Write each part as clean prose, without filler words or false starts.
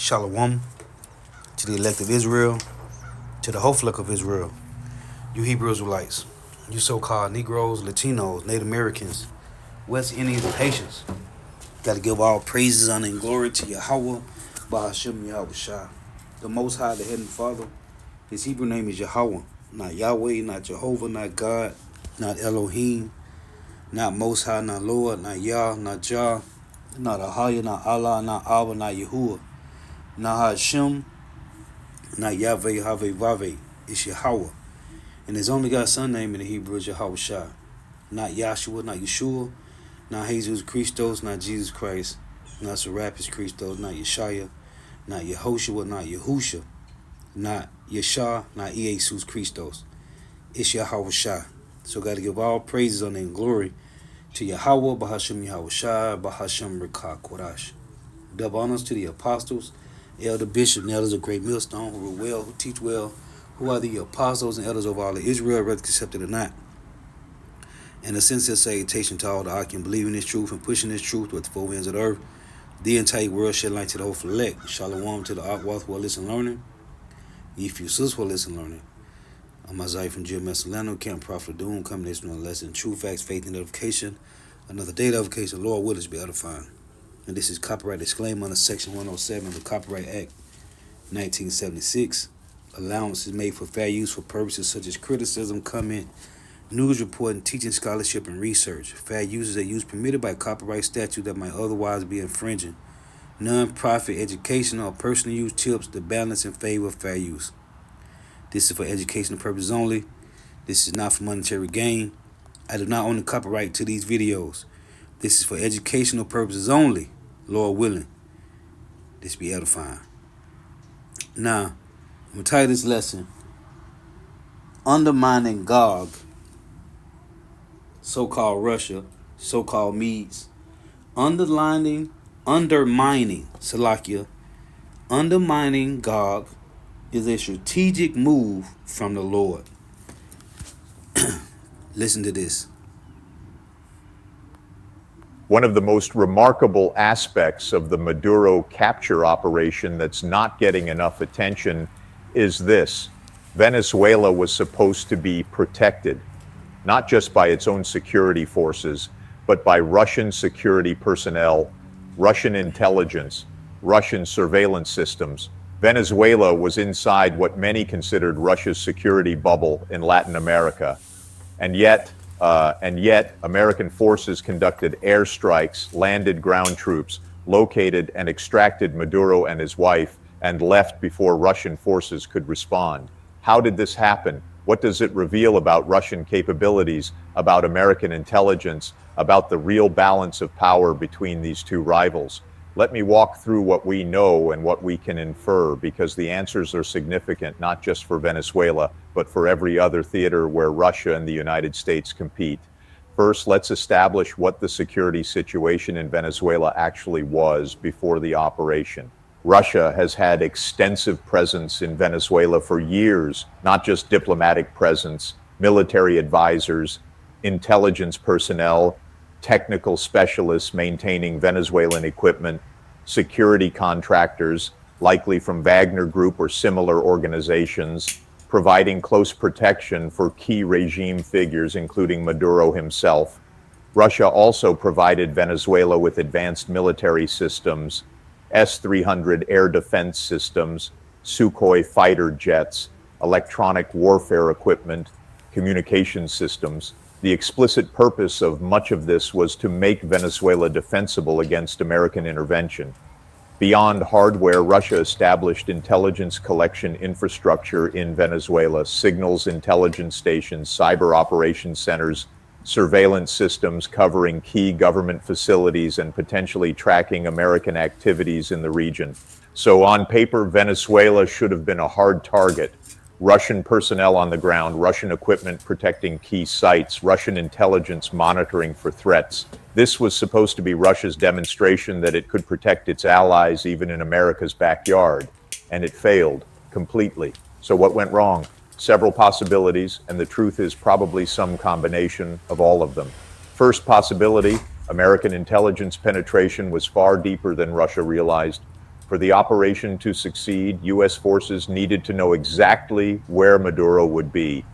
Shalom to the elect of Israel, to the whole flock of Israel, you Hebrew Israelites, you so-called Negroes, Latinos, Native Americans, West Indians, and Haitians. Got to give all praises, honor, and glory to Yahweh, Bahashem Yahweh Shah, the Most High, the Heavenly Father. His Hebrew name is Yahweh, not Yahweh, not Jehovah, not God, not Elohim, not Most High, not Lord, not Yah, not Jah, not Ahaya, not Allah, not Abba, not Yahuwah, not Hashem, not Yahweh, Yahweh, Vave. It's Yahweh. And his only God's son name in the Hebrew is Yahweh Shah. Not Yahshua, not Yeshua, not Jesus Christos, not Jesus Christ, not Serapis Christos, not Yeshaya, not Yehoshua, not Yahusha, not Yeshua, not Jesus Christos. It's Yahweh Shah. So got to give all praises, honor, and glory to Yahweh, Bahashem Yahweh Shah, Bahashem Rekah Korash. Double honors to the apostles, elder bishop, and elders of Great Millstone, who rule well, who teach well, who are the apostles and elders of all of Israel, whether accepted or not. And a sincere salutation to all the I can believe in this truth and pushing this truth with the four winds of the earth. The entire world shed light to the whole elect. Shalom to the Akwath who are listening learning. Yifus who are listening learning. I'm Isaiah from Jim Messalano, Camp Prophet Doom, coming this one lesson, true facts, faith, and edification. Another day of edification, Lord will be edifying. And this is copyright disclaimer under Section 107 of the Copyright Act 1976. Allowance is made for fair use for purposes such as criticism, comment, news reporting, teaching, scholarship, and research. Fair use is a use permitted by copyright statute that might otherwise be infringing. Non-profit, educational, or personal use tips the balance in favor of fair use. This is for educational purposes only. This is not for monetary gain. I do not own the copyright to these videos. This is for educational purposes only, Lord willing. This be edifying. Now, I'm going to title this lesson, Underminding Gog, so-called Russia, so-called Medes. Undermining, Salakia, undermining Gog is a strategic move from the Lord. Listen to this. One of the most remarkable aspects of the Maduro capture operation that's not getting enough attention is this. Venezuela was supposed to be protected, not just by its own security forces, but by Russian security personnel, Russian intelligence, Russian surveillance systems. Venezuela was inside what many considered Russia's security bubble in Latin America. And yet, American forces conducted airstrikes, landed ground troops, located and extracted Maduro and his wife, and left before Russian forces could respond. How did this happen? What does it reveal about Russian capabilities, about American intelligence, about the real balance of power between these two rivals? Let me walk through what we know and what we can infer, because the answers are significant, not just for Venezuela, but for every other theater where Russia and the United States compete. First, let's establish what the security situation in Venezuela actually was before the operation. Russia has had extensive presence in Venezuela for years, not just diplomatic presence, military advisors, intelligence personnel, technical specialists maintaining Venezuelan equipment, security contractors, likely from Wagner Group or similar organizations, providing close protection for key regime figures, including Maduro himself. Russia also provided Venezuela with advanced military systems, S-300 air defense systems, Sukhoi fighter jets, electronic warfare equipment, communication systems. The explicit purpose of much of this was to make Venezuela defensible against American intervention. Beyond hardware, Russia established intelligence collection infrastructure in Venezuela, signals intelligence stations, cyber operations centers, surveillance systems covering key government facilities and potentially tracking American activities in the region. So on paper, Venezuela should have been a hard target. Russian personnel on the ground, Russian equipment protecting key sites, Russian intelligence monitoring for threats. This was supposed to be Russia's demonstration that it could protect its allies even in America's backyard, and it failed completely. So what went wrong? Several possibilities, and the truth is probably some combination of all of them. First possibility, American intelligence penetration was far deeper than Russia realized. For the operation to succeed, U.S. forces needed to know exactly where Maduro would be,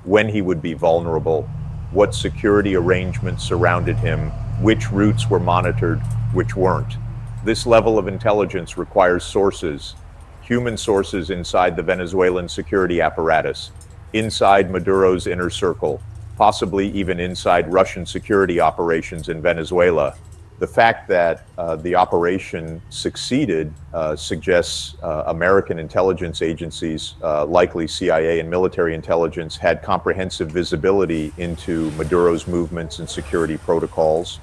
when he would be vulnerable, what security arrangements surrounded him, which routes were monitored, which weren't. This level of intelligence requires sources, human sources inside the Venezuelan security apparatus, inside Maduro's inner circle, possibly even inside Russian security operations in Venezuela. The fact that the operation succeeded suggests American intelligence agencies, likely CIA and military intelligence, had comprehensive visibility into Maduro's movements and security protocols,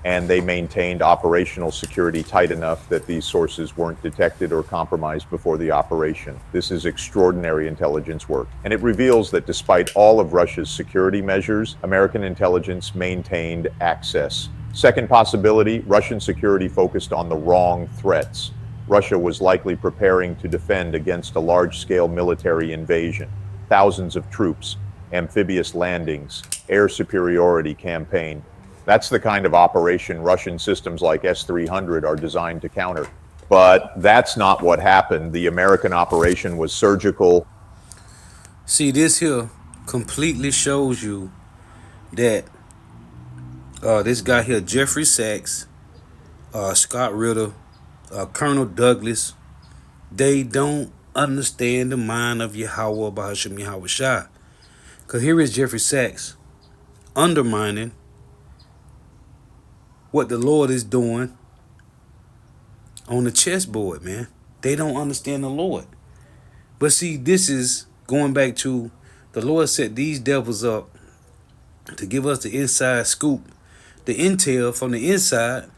and they maintained operational security tight enough that these sources weren't detected or compromised before the operation. This is extraordinary intelligence work, and it reveals that despite all of Russia's security measures, American intelligence maintained access. Second possibility, Russian security focused on the wrong threats. Russia was likely preparing to defend against a large-scale military invasion, thousands of troops, amphibious landings, air superiority campaign. That's the kind of operation Russian systems like S-300 are designed to counter. But that's not what happened. The American operation was surgical. See, this here completely shows you that this guy here, Jeffrey Sachs, Scott Ritter, Colonel Douglas, they don't understand the mind of Yahweh Bahasham Yahweh Shah. Because here is Jeffrey Sachs undermining what the Lord is doing on the chessboard, man. They don't understand the Lord. But see, this is going back to the Lord set these devils up to give us the inside scoop, the intel from the inside,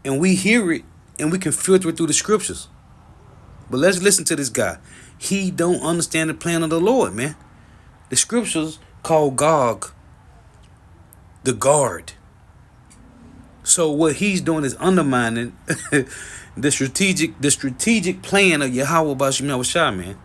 and we hear it and we can filter it through the scriptures. But let's listen to this guy. He don't understand the plan of the Lord, man. The scriptures call Gog the guard. So what he's doing is undermining the strategic plan of Yahweh Bashim Yahweh Shah, man.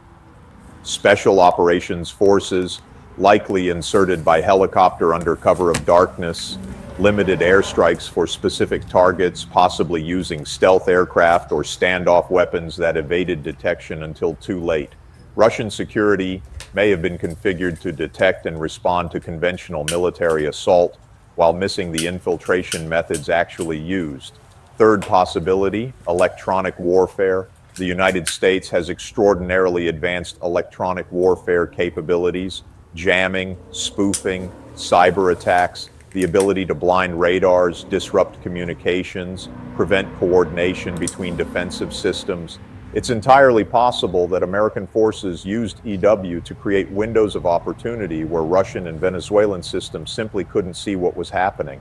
Special operations forces, likely inserted by helicopter under cover of darkness, limited airstrikes for specific targets, possibly using stealth aircraft or standoff weapons that evaded detection until too late. Russian security may have been configured to detect and respond to conventional military assault while missing the infiltration methods actually used. Third possibility, electronic warfare. The United States has extraordinarily advanced electronic warfare capabilities, jamming, spoofing, cyber attacks, the ability to blind radars, disrupt communications, prevent coordination between defensive systems. It's entirely possible that American forces used EW to create windows of opportunity where Russian and Venezuelan systems simply couldn't see what was happening,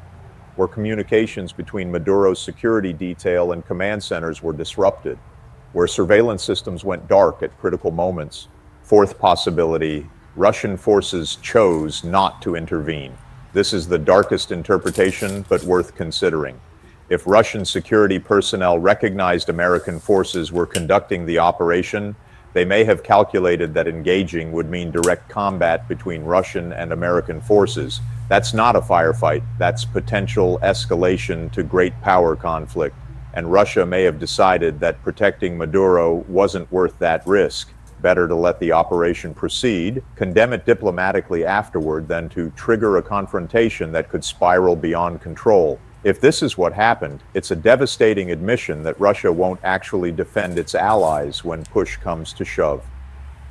where communications between Maduro's security detail and command centers were disrupted, where surveillance systems went dark at critical moments. Fourth possibility, Russian forces chose not to intervene. This is the darkest interpretation, but worth considering. If Russian security personnel recognized American forces were conducting the operation, they may have calculated that engaging would mean direct combat between Russian and American forces. That's not a firefight. That's potential escalation to great power conflict. And Russia may have decided that protecting Maduro wasn't worth that risk. Better to let the operation proceed, condemn it diplomatically afterward, than to trigger a confrontation that could spiral beyond control. If this is what happened, it's a devastating admission that Russia won't actually defend its allies when push comes to shove,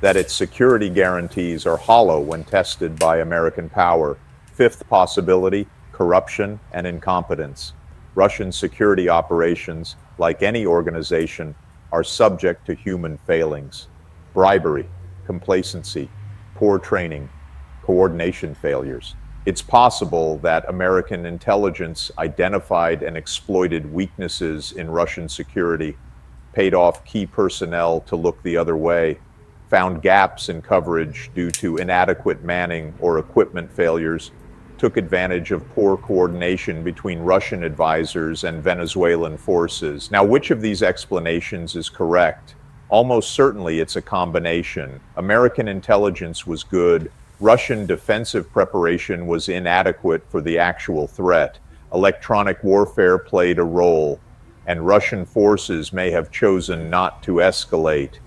that its security guarantees are hollow when tested by American power. Fifth possibility, corruption and incompetence. Russian security operations, like any organization, are subject to human failings. Bribery, complacency, poor training, coordination failures. It's possible that American intelligence identified and exploited weaknesses in Russian security, paid off key personnel to look the other way, found gaps in coverage due to inadequate manning or equipment failures, took advantage of poor coordination between Russian advisors and Venezuelan forces. Now, which of these explanations is correct? Almost certainly it's a combination. American intelligence was good. Russian defensive preparation was inadequate for the actual threat. Electronic warfare played a role. and Russian forces may have chosen not to escalate,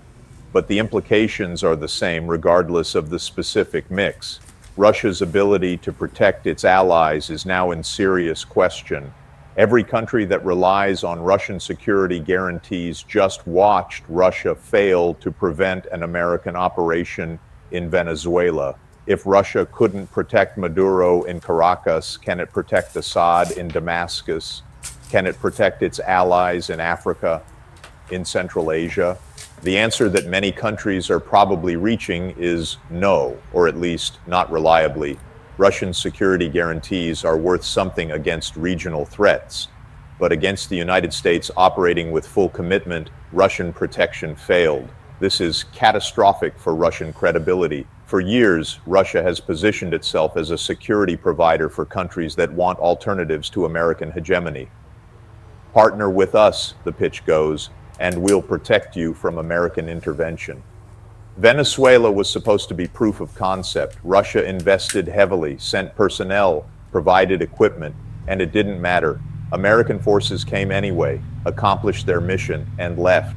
but the implications are the same regardless of the specific mix. Russia's ability to protect its allies is now in serious question. Every country that relies on Russian security guarantees just watched Russia fail to prevent an American operation in Venezuela. If Russia couldn't protect Maduro in Caracas, can it protect Assad in Damascus? Can it protect its allies in Africa, in Central Asia? The answer that many countries are probably reaching is no, or at least not reliably. Russian security guarantees are worth something against regional threats, but against the United States operating with full commitment, Russian protection failed. This is catastrophic for Russian credibility. For years, Russia has positioned itself as a security provider for countries that want alternatives to American hegemony. Partner with us, the pitch goes, and we'll protect you from American intervention. Venezuela was supposed to be proof of concept. Russia invested heavily, sent personnel, provided equipment, and it didn't matter. American forces came anyway, accomplished their mission, and left.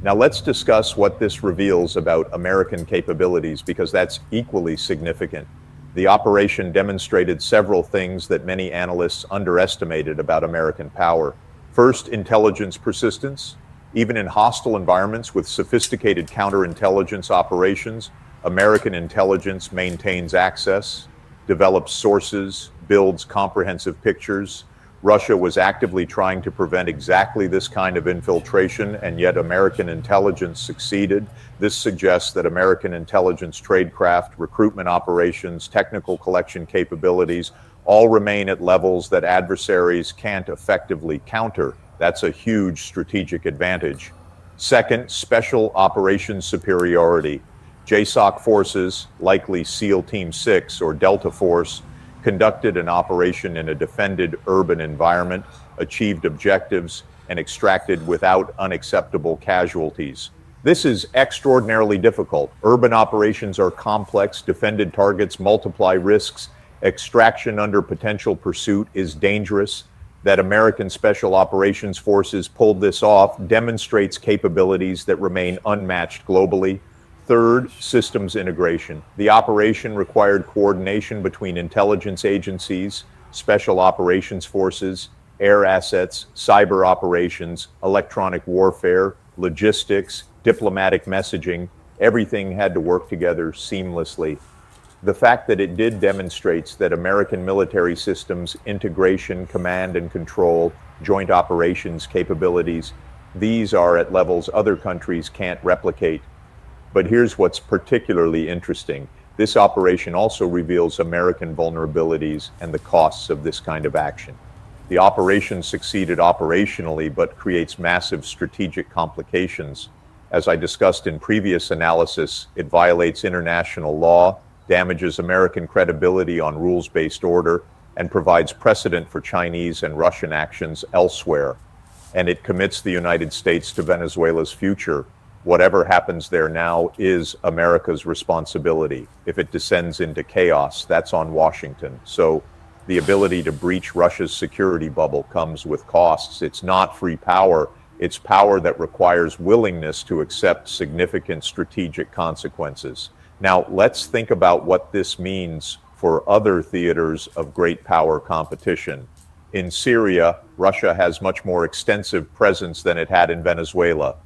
Now let's discuss what this reveals about American capabilities, because that's equally significant. The operation demonstrated several things that many analysts underestimated about American power. First, intelligence persistence. Even in hostile environments with sophisticated counterintelligence operations, American intelligence maintains access, develops sources, builds comprehensive pictures. Russia was actively trying to prevent exactly this kind of infiltration, and yet American intelligence succeeded. This suggests that American intelligence tradecraft, recruitment operations, technical collection capabilities all remain at levels that adversaries can't effectively counter. That's a huge strategic advantage. Second, special operations superiority. JSOC forces, likely SEAL Team 6 or Delta Force, conducted an operation in a defended urban environment, achieved objectives, and extracted without unacceptable casualties. This is extraordinarily difficult. Urban operations are complex, defended targets multiply risks, extraction under potential pursuit is dangerous. That American Special Operations Forces pulled this off demonstrates capabilities that remain unmatched globally. Third, systems integration. The operation required coordination between intelligence agencies, special operations forces, air assets, cyber operations, electronic warfare, logistics, diplomatic messaging. Everything had to work together seamlessly. The fact that it did demonstrates that American military systems, integration, command and control, joint operations capabilities, these are at levels other countries can't replicate. But here's what's particularly interesting. This operation also reveals American vulnerabilities and the costs of this kind of action. The operation succeeded operationally, but creates massive strategic complications. As I discussed in previous analysis, it violates international law, damages American credibility on rules-based order, and provides precedent for Chinese and Russian actions elsewhere. And it commits the United States to Venezuela's future. Whatever happens there now is America's responsibility. If it descends into chaos, that's on Washington. So the ability to breach Russia's security bubble comes with costs. It's not free power. It's power that requires willingness to accept significant strategic consequences. Now, let's think about what this means for other theaters of great power competition. In Syria, Russia has much more extensive presence than it had in Venezuela.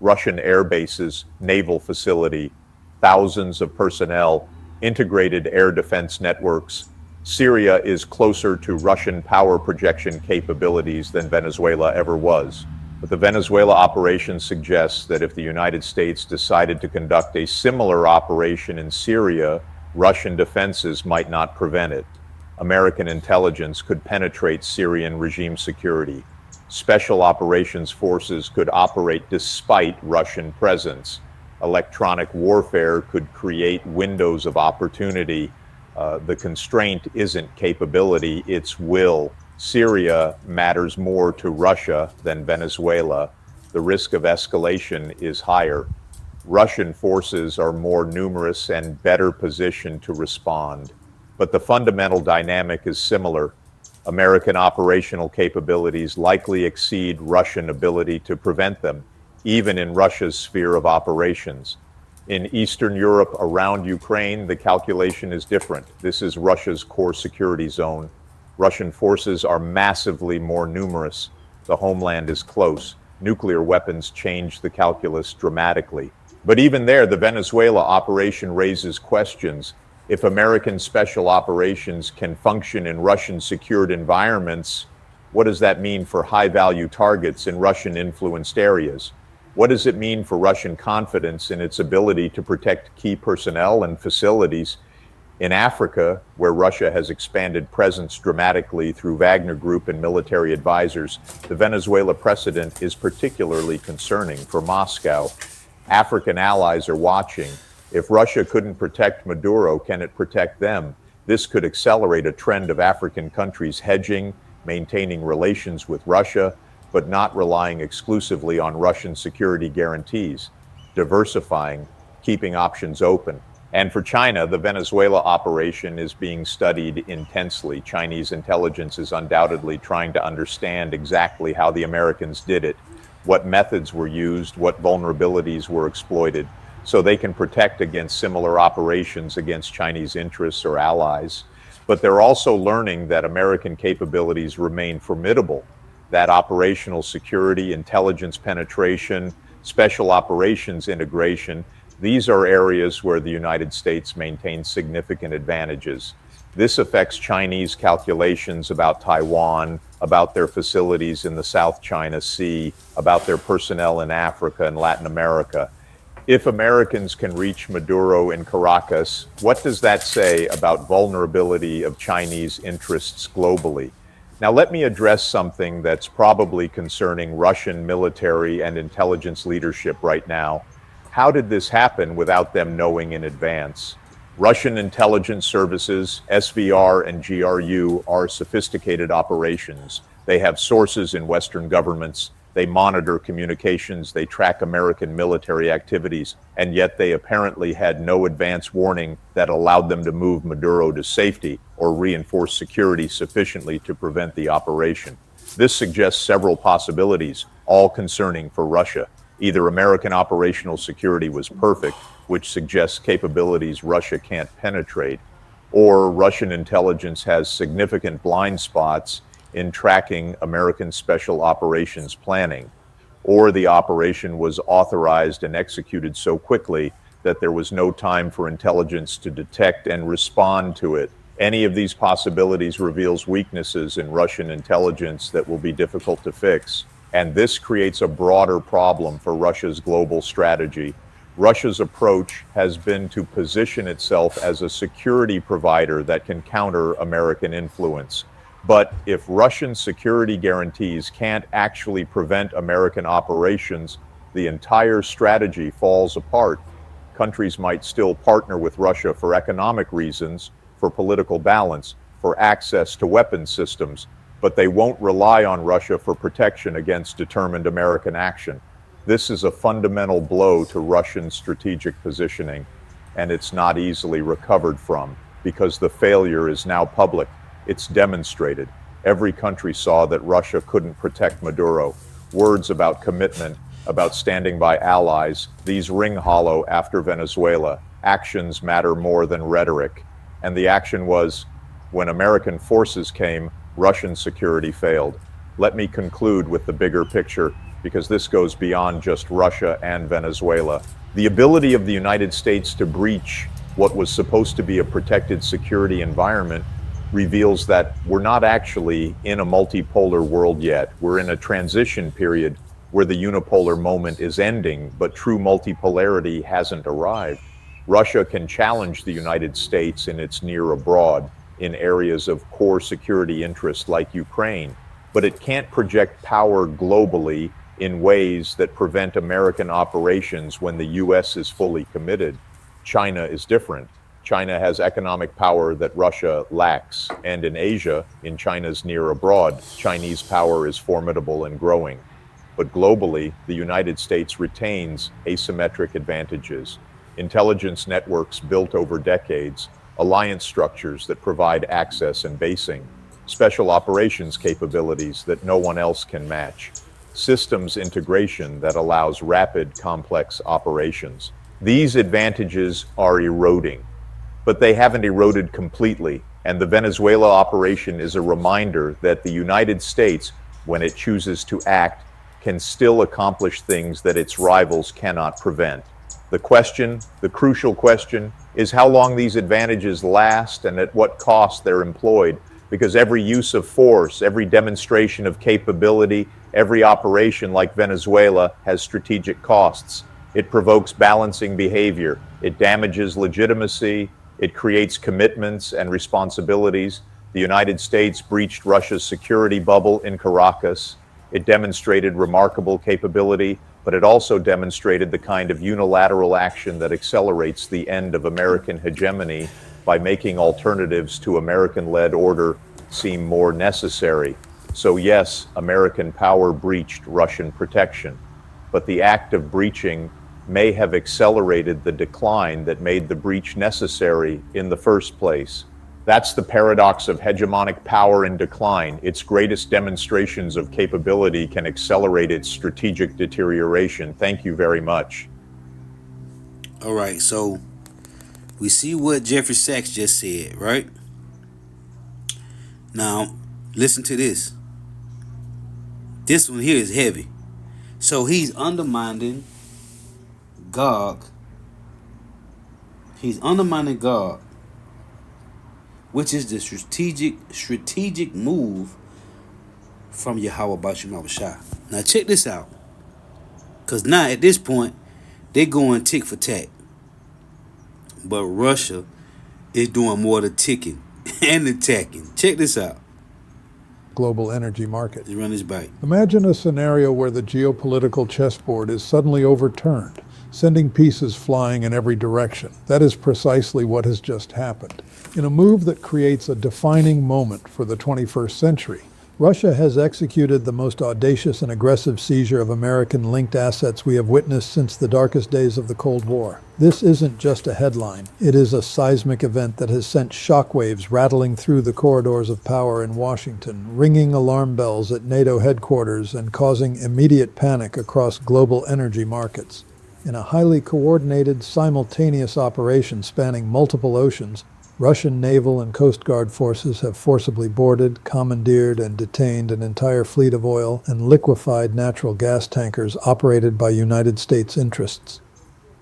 Russian air bases, naval facility, thousands of personnel, integrated air defense networks. Syria is closer to Russian power projection capabilities than Venezuela ever was. But the Venezuela operation suggests that if the United States decided to conduct a similar operation in Syria, Russian defenses might not prevent it. American intelligence could penetrate Syrian regime security. Special operations forces could operate despite Russian presence. Electronic warfare could create windows of opportunity. The constraint isn't capability, it's will. Syria matters more to Russia than Venezuela. The risk of escalation is higher. Russian forces are more numerous and better positioned to respond. But the fundamental dynamic is similar. American operational capabilities likely exceed Russian ability to prevent them, even in Russia's sphere of operations. In Eastern Europe around Ukraine, the calculation is different. This is Russia's core security zone. Russian forces are massively more numerous. The homeland is close. Nuclear weapons change the calculus dramatically. But even there, the Venezuela operation raises questions. If American special operations can function in Russian secured environments, what does that mean for high-value targets in Russian-influenced areas? What does it mean for Russian confidence in its ability to protect key personnel and facilities in Africa, where Russia has expanded presence dramatically through Wagner Group and military advisors? The Venezuela precedent is particularly concerning for Moscow. African allies are watching. If Russia couldn't protect Maduro, can it protect them? This could accelerate a trend of African countries hedging, maintaining relations with Russia, but not relying exclusively on Russian security guarantees, diversifying, keeping options open. And for China, the Venezuela operation is being studied intensely. Chinese intelligence is undoubtedly trying to understand exactly how the Americans did it, what methods were used, what vulnerabilities were exploited, so they can protect against similar operations against Chinese interests or allies. But they're also learning that American capabilities remain formidable, that operational security, intelligence penetration, special operations integration, these are areas where the United States maintains significant advantages. This affects Chinese calculations about Taiwan, about their facilities in the South China Sea, about their personnel in Africa and Latin America. If Americans can reach Maduro in Caracas, what does that say about vulnerability of Chinese interests globally? Now, let me address something that's probably concerning Russian military and intelligence leadership right now. How did this happen without them knowing in advance? Russian intelligence services, SVR and GRU, are sophisticated operations. They have sources in Western governments. They monitor communications. They track American military activities. And yet they apparently had no advance warning that allowed them to move Maduro to safety or reinforce security sufficiently to prevent the operation. This suggests several possibilities, all concerning for Russia. Either American operational security was perfect, which suggests capabilities Russia can't penetrate, or Russian intelligence has significant blind spots in tracking American special operations planning, or the operation was authorized and executed so quickly that there was no time for intelligence to detect and respond to it. Any of these possibilities reveals weaknesses in Russian intelligence that will be difficult to fix. And this creates a broader problem for Russia's global strategy. Russia's approach has been to position itself as a security provider that can counter American influence. But if Russian security guarantees can't actually prevent American operations, the entire strategy falls apart. Countries might still partner with Russia for economic reasons, for political balance, for access to weapons systems, but they won't rely on Russia for protection against determined American action. This is a fundamental blow to Russian strategic positioning, and it's not easily recovered from, because the failure is now public. It's demonstrated. Every country saw that Russia couldn't protect Maduro. Words about commitment, about standing by allies, these ring hollow after Venezuela. Actions matter more than rhetoric. And the action was, when American forces came, Russian security failed. Let me conclude with the bigger picture, because this goes beyond just Russia and Venezuela. The ability of the United States to breach what was supposed to be a protected security environment reveals that we're not actually in a multipolar world yet. We're in a transition period where the unipolar moment is ending, but true multipolarity hasn't arrived. Russia can challenge the United States in its near abroad, in areas of core security interest like Ukraine, but it can't project power globally in ways that prevent American operations when the US is fully committed. China is different. China has economic power that Russia lacks, and in Asia, in China's near abroad, Chinese power is formidable and growing. But globally, the United States retains asymmetric advantages. Intelligence networks built over decades, alliance structures that provide access and basing, special operations capabilities that no one else can match, systems integration that allows rapid, complex operations. These advantages are eroding, but they haven't eroded completely, and the Venezuela operation is a reminder that the United States, when it chooses to act, can still accomplish things that its rivals cannot prevent. The crucial question, is how long these advantages last and at what cost they're employed, because every use of force, every demonstration of capability, every operation like Venezuela has strategic costs. It provokes balancing behavior. It damages legitimacy. It creates commitments and responsibilities. The United States breached Russia's security bubble in Caracas. It demonstrated remarkable capability, but it also demonstrated the kind of unilateral action that accelerates the end of American hegemony by making alternatives to American-led order seem more necessary. So yes, American power breached Russian protection, but the act of breaching may have accelerated the decline that made the breach necessary in the first place. That's the paradox of hegemonic power in decline. Its greatest demonstrations of capability can accelerate its strategic deterioration. Thank you very much. All right, so we see what Jeffrey Sachs just said, right? Now, listen to this. This one here is heavy. So he's undermining God. He's undermining God, which is the strategic move from Yahweh Bashim Abishai. Now check this out. Because now at this point, they're going tick for tack. But Russia is doing more the ticking and the tacking. Check this out. Global energy market. Let's run this back. Imagine a scenario where the geopolitical chessboard is suddenly overturned, sending pieces flying in every direction. That is precisely what has just happened. In a move that creates a defining moment for the 21st century, Russia has executed the most audacious and aggressive seizure of American-linked assets we have witnessed since the darkest days of the Cold War. This isn't just a headline. It is a seismic event that has sent shockwaves rattling through the corridors of power in Washington, ringing alarm bells at NATO headquarters and causing immediate panic across global energy markets. In a highly coordinated, simultaneous operation spanning multiple oceans, Russian naval and Coast Guard forces have forcibly boarded, commandeered, and detained an entire fleet of oil and liquefied natural gas tankers operated by United States interests.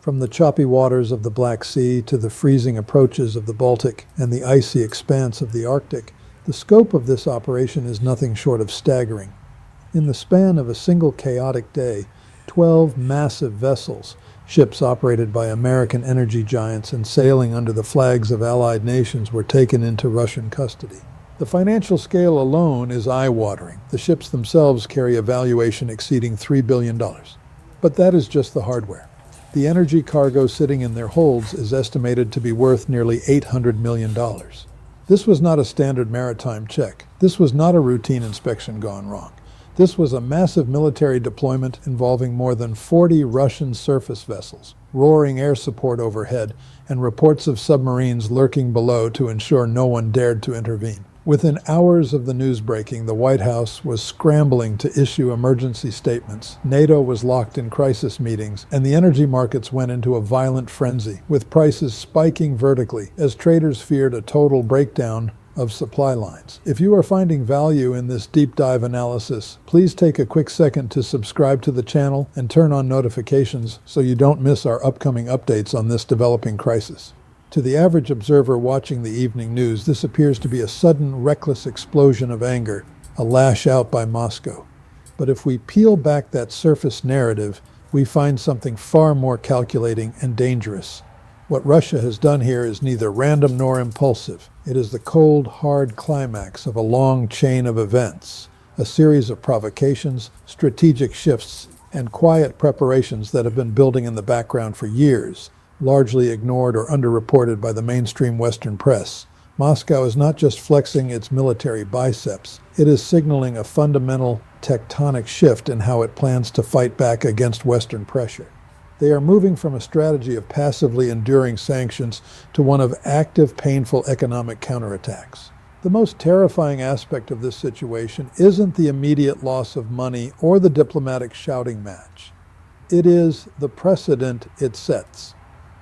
From the choppy waters of the Black Sea to the freezing approaches of the Baltic and the icy expanse of the Arctic, the scope of this operation is nothing short of staggering. In the span of a single chaotic day, 12 massive vessels, ships operated by American energy giants and sailing under the flags of allied nations, were taken into Russian custody. The financial scale alone is eye-watering. The ships themselves carry a valuation exceeding $3 billion. But that is just the hardware. The energy cargo sitting in their holds is estimated to be worth nearly $800 million. This was not a standard maritime check. This was not a routine inspection gone wrong. This was a massive military deployment involving more than 40 Russian surface vessels, roaring air support overhead, and reports of submarines lurking below to ensure no one dared to intervene. Within hours of the news breaking, the White House was scrambling to issue emergency statements. NATO was locked in crisis meetings, and the energy markets went into a violent frenzy, with prices spiking vertically as traders feared a total breakdown of supply lines. If you are finding value in this deep dive analysis, please take a quick second to subscribe to the channel and turn on notifications so you don't miss our upcoming updates on this developing crisis. To the average observer watching the evening news, this appears to be a sudden, reckless explosion of anger, a lash out by Moscow. But if we peel back that surface narrative, we find something far more calculating and dangerous. What Russia has done here is neither random nor impulsive. It is the cold, hard climax of a long chain of events, a series of provocations, strategic shifts, and quiet preparations that have been building in the background for years, largely ignored or underreported by the mainstream Western press. Moscow is not just flexing its military biceps, it is signaling a fundamental tectonic shift in how it plans to fight back against Western pressure. They are moving from a strategy of passively enduring sanctions to one of active, painful economic counterattacks. The most terrifying aspect of this situation isn't the immediate loss of money or the diplomatic shouting match. It is the precedent it sets.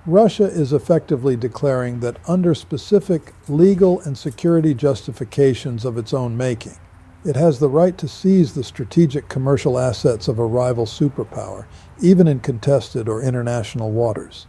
Russia is effectively declaring that under specific legal and security justifications of its own making, it has the right to seize the strategic commercial assets of a rival superpower, even in contested or international waters.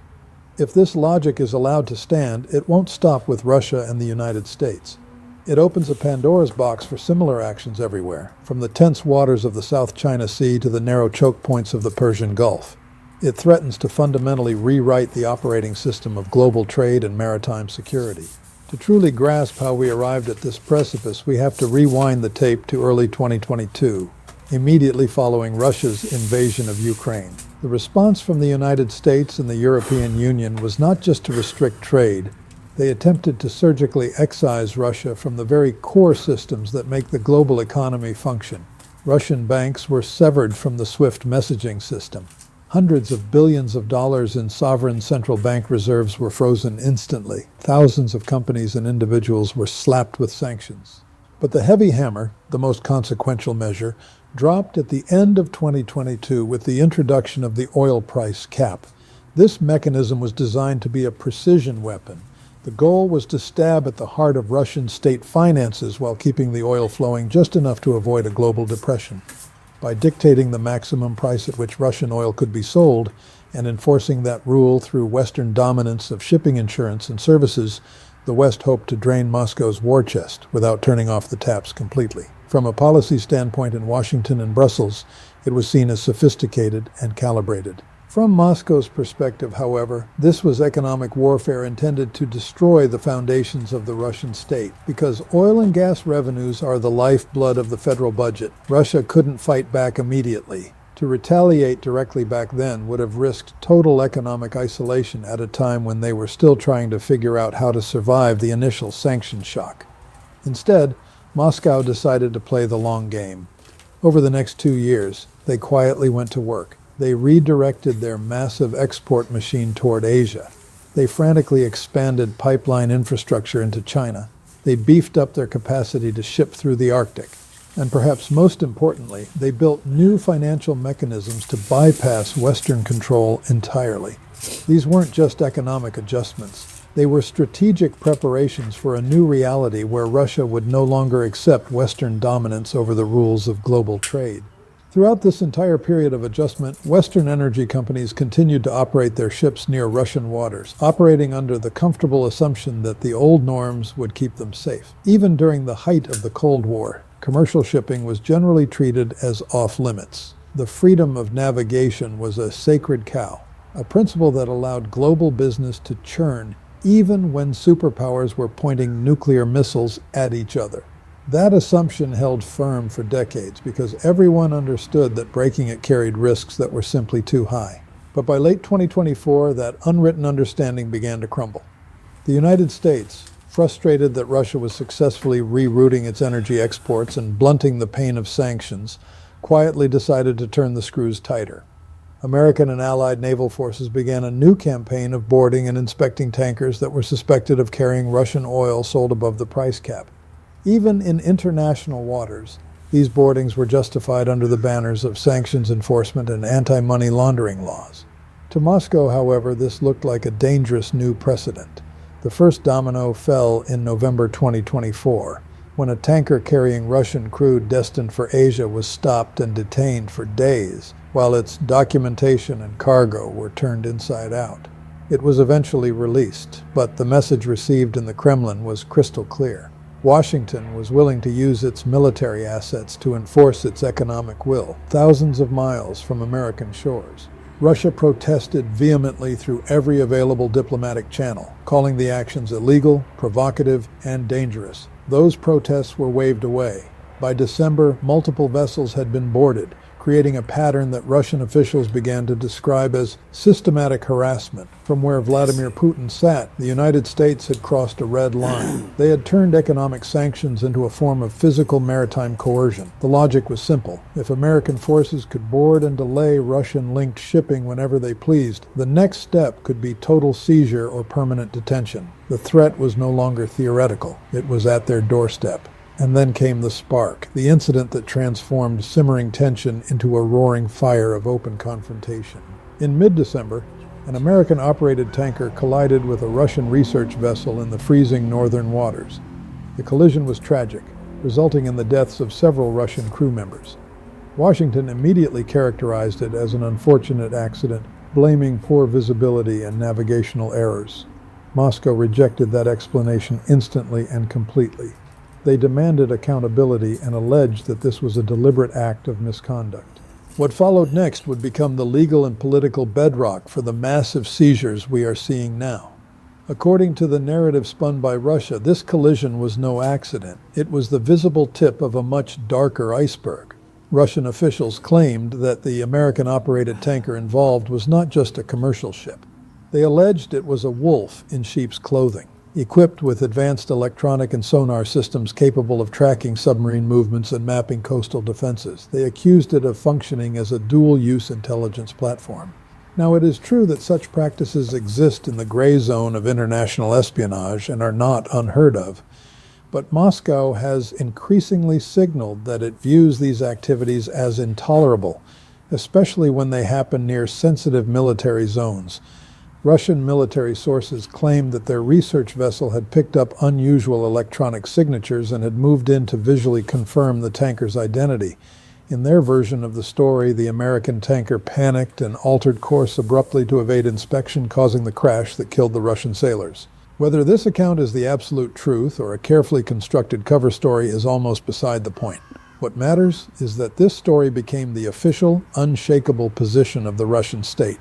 If this logic is allowed to stand, it won't stop with Russia and the United States. It opens a Pandora's box for similar actions everywhere, from the tense waters of the South China Sea to the narrow choke points of the Persian Gulf. It threatens to fundamentally rewrite the operating system of global trade and maritime security. To truly grasp how we arrived at this precipice, we have to rewind the tape to early 2022, immediately following Russia's invasion of Ukraine. The response from the United States and the European Union was not just to restrict trade. They attempted to surgically excise Russia from the very core systems that make the global economy function. Russian banks were severed from the SWIFT messaging system. Hundreds of billions of dollars in sovereign central bank reserves were frozen instantly. Thousands of companies and individuals were slapped with sanctions. But the heavy hammer, the most consequential measure, dropped at the end of 2022 with the introduction of the oil price cap. This mechanism was designed to be a precision weapon. The goal was to stab at the heart of Russian state finances while keeping the oil flowing just enough to avoid a global depression. By dictating the maximum price at which Russian oil could be sold and enforcing that rule through Western dominance of shipping insurance and services, the West hoped to drain Moscow's war chest without turning off the taps completely. From a policy standpoint in Washington and Brussels, it was seen as sophisticated and calibrated. From Moscow's perspective, however, this was economic warfare intended to destroy the foundations of the Russian state. Because oil and gas revenues are the lifeblood of the federal budget, Russia couldn't fight back immediately. To retaliate directly back then would have risked total economic isolation at a time when they were still trying to figure out how to survive the initial sanction shock. Instead, Moscow decided to play the long game. Over the next 2 years, they quietly went to work. They redirected their massive export machine toward Asia. They frantically expanded pipeline infrastructure into China. They beefed up their capacity to ship through the Arctic. And perhaps most importantly, they built new financial mechanisms to bypass Western control entirely. These weren't just economic adjustments. They were strategic preparations for a new reality where Russia would no longer accept Western dominance over the rules of global trade. Throughout this entire period of adjustment, Western energy companies continued to operate their ships near Russian waters, operating under the comfortable assumption that the old norms would keep them safe. Even during the height of the Cold War, commercial shipping was generally treated as off-limits. The freedom of navigation was a sacred cow, a principle that allowed global business to churn even when superpowers were pointing nuclear missiles at each other. That assumption held firm for decades because everyone understood that breaking it carried risks that were simply too high. But by late 2024, that unwritten understanding began to crumble. The United States, frustrated that Russia was successfully rerouting its energy exports and blunting the pain of sanctions, quietly decided to turn the screws tighter. American and allied naval forces began a new campaign of boarding and inspecting tankers that were suspected of carrying Russian oil sold above the price cap. Even in international waters, these boardings were justified under the banners of sanctions enforcement and anti-money laundering laws. To Moscow, however, this looked like a dangerous new precedent. The first domino fell in November 2024, when a tanker carrying Russian crude destined for Asia was stopped and detained for days, while its documentation and cargo were turned inside out. It was eventually released, but the message received in the Kremlin was crystal clear. Washington was willing to use its military assets to enforce its economic will, thousands of miles from American shores. Russia protested vehemently through every available diplomatic channel, calling the actions illegal, provocative, and dangerous. Those protests were waved away. By December, multiple vessels had been boarded, creating a pattern that Russian officials began to describe as systematic harassment. From where Vladimir Putin sat, the United States had crossed a red line. They had turned economic sanctions into a form of physical maritime coercion. The logic was simple. If American forces could board and delay Russian-linked shipping whenever they pleased, the next step could be total seizure or permanent detention. The threat was no longer theoretical. It was at their doorstep. And then came the spark, the incident that transformed simmering tension into a roaring fire of open confrontation. In mid-December, an American-operated tanker collided with a Russian research vessel in the freezing northern waters. The collision was tragic, resulting in the deaths of several Russian crew members. Washington immediately characterized it as an unfortunate accident, blaming poor visibility and navigational errors. Moscow rejected that explanation instantly and completely. They demanded accountability and alleged that this was a deliberate act of misconduct. What followed next would become the legal and political bedrock for the massive seizures we are seeing now. According to the narrative spun by Russia, this collision was no accident. It was the visible tip of a much darker iceberg. Russian officials claimed that the American-operated tanker involved was not just a commercial ship. They alleged it was a wolf in sheep's clothing, equipped with advanced electronic and sonar systems capable of tracking submarine movements and mapping coastal defenses. They accused it of functioning as a dual-use intelligence platform. Now, it is true that such practices exist in the gray zone of international espionage and are not unheard of, but Moscow has increasingly signaled that it views these activities as intolerable, especially when they happen near sensitive military zones. Russian military sources claimed that their research vessel had picked up unusual electronic signatures and had moved in to visually confirm the tanker's identity. In their version of the story, the American tanker panicked and altered course abruptly to evade inspection, causing the crash that killed the Russian sailors. Whether this account is the absolute truth or a carefully constructed cover story is almost beside the point. What matters is that this story became the official, unshakable position of the Russian state.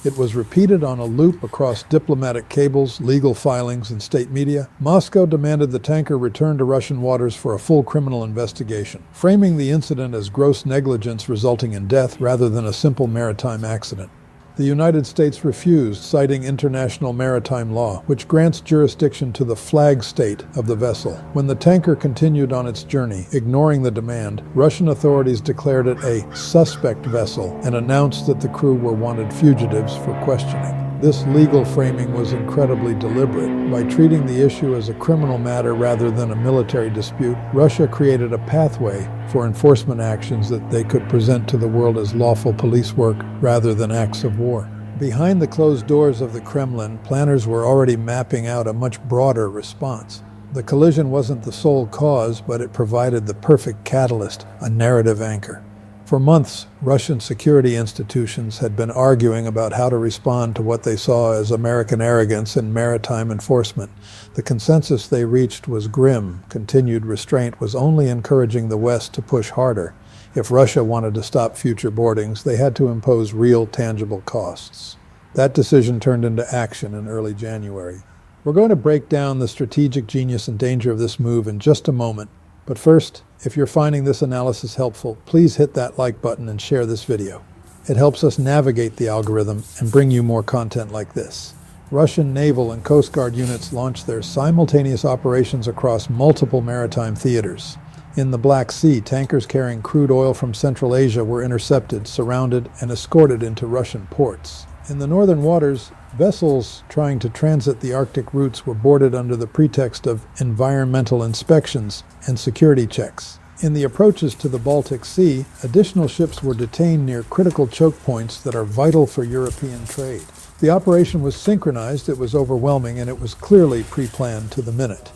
It was repeated on a loop across diplomatic cables, legal filings, and state media. Moscow demanded the tanker return to Russian waters for a full criminal investigation, framing the incident as gross negligence resulting in death rather than a simple maritime accident. The United States refused, citing international maritime law, which grants jurisdiction to the flag state of the vessel. When the tanker continued on its journey, ignoring the demand, Russian authorities declared it a suspect vessel and announced that the crew were wanted fugitives for questioning. This legal framing was incredibly deliberate. By treating the issue as a criminal matter rather than a military dispute, Russia created a pathway for enforcement actions that they could present to the world as lawful police work rather than acts of war. Behind the closed doors of the Kremlin, planners were already mapping out a much broader response. The collision wasn't the sole cause, but it provided the perfect catalyst, a narrative anchor. For months, Russian security institutions had been arguing about how to respond to what they saw as American arrogance in maritime enforcement. The consensus they reached was grim. Continued restraint was only encouraging the West to push harder. If Russia wanted to stop future boardings, they had to impose real, tangible costs. That decision turned into action in early January. We're going to break down the strategic genius and danger of this move in just a moment. But first, if you're finding this analysis helpful, please hit that like button and share this video. It helps us navigate the algorithm and bring you more content like this. Russian naval and Coast Guard units launched their simultaneous operations across multiple maritime theaters. In the Black Sea, tankers carrying crude oil from Central Asia were intercepted, surrounded, and escorted into Russian ports. In the northern waters, vessels trying to transit the Arctic routes were boarded under the pretext of environmental inspections and security checks. In the approaches to the Baltic Sea, additional ships were detained near critical choke points that are vital for European trade. The operation was synchronized, it was overwhelming, and it was clearly pre-planned to the minute.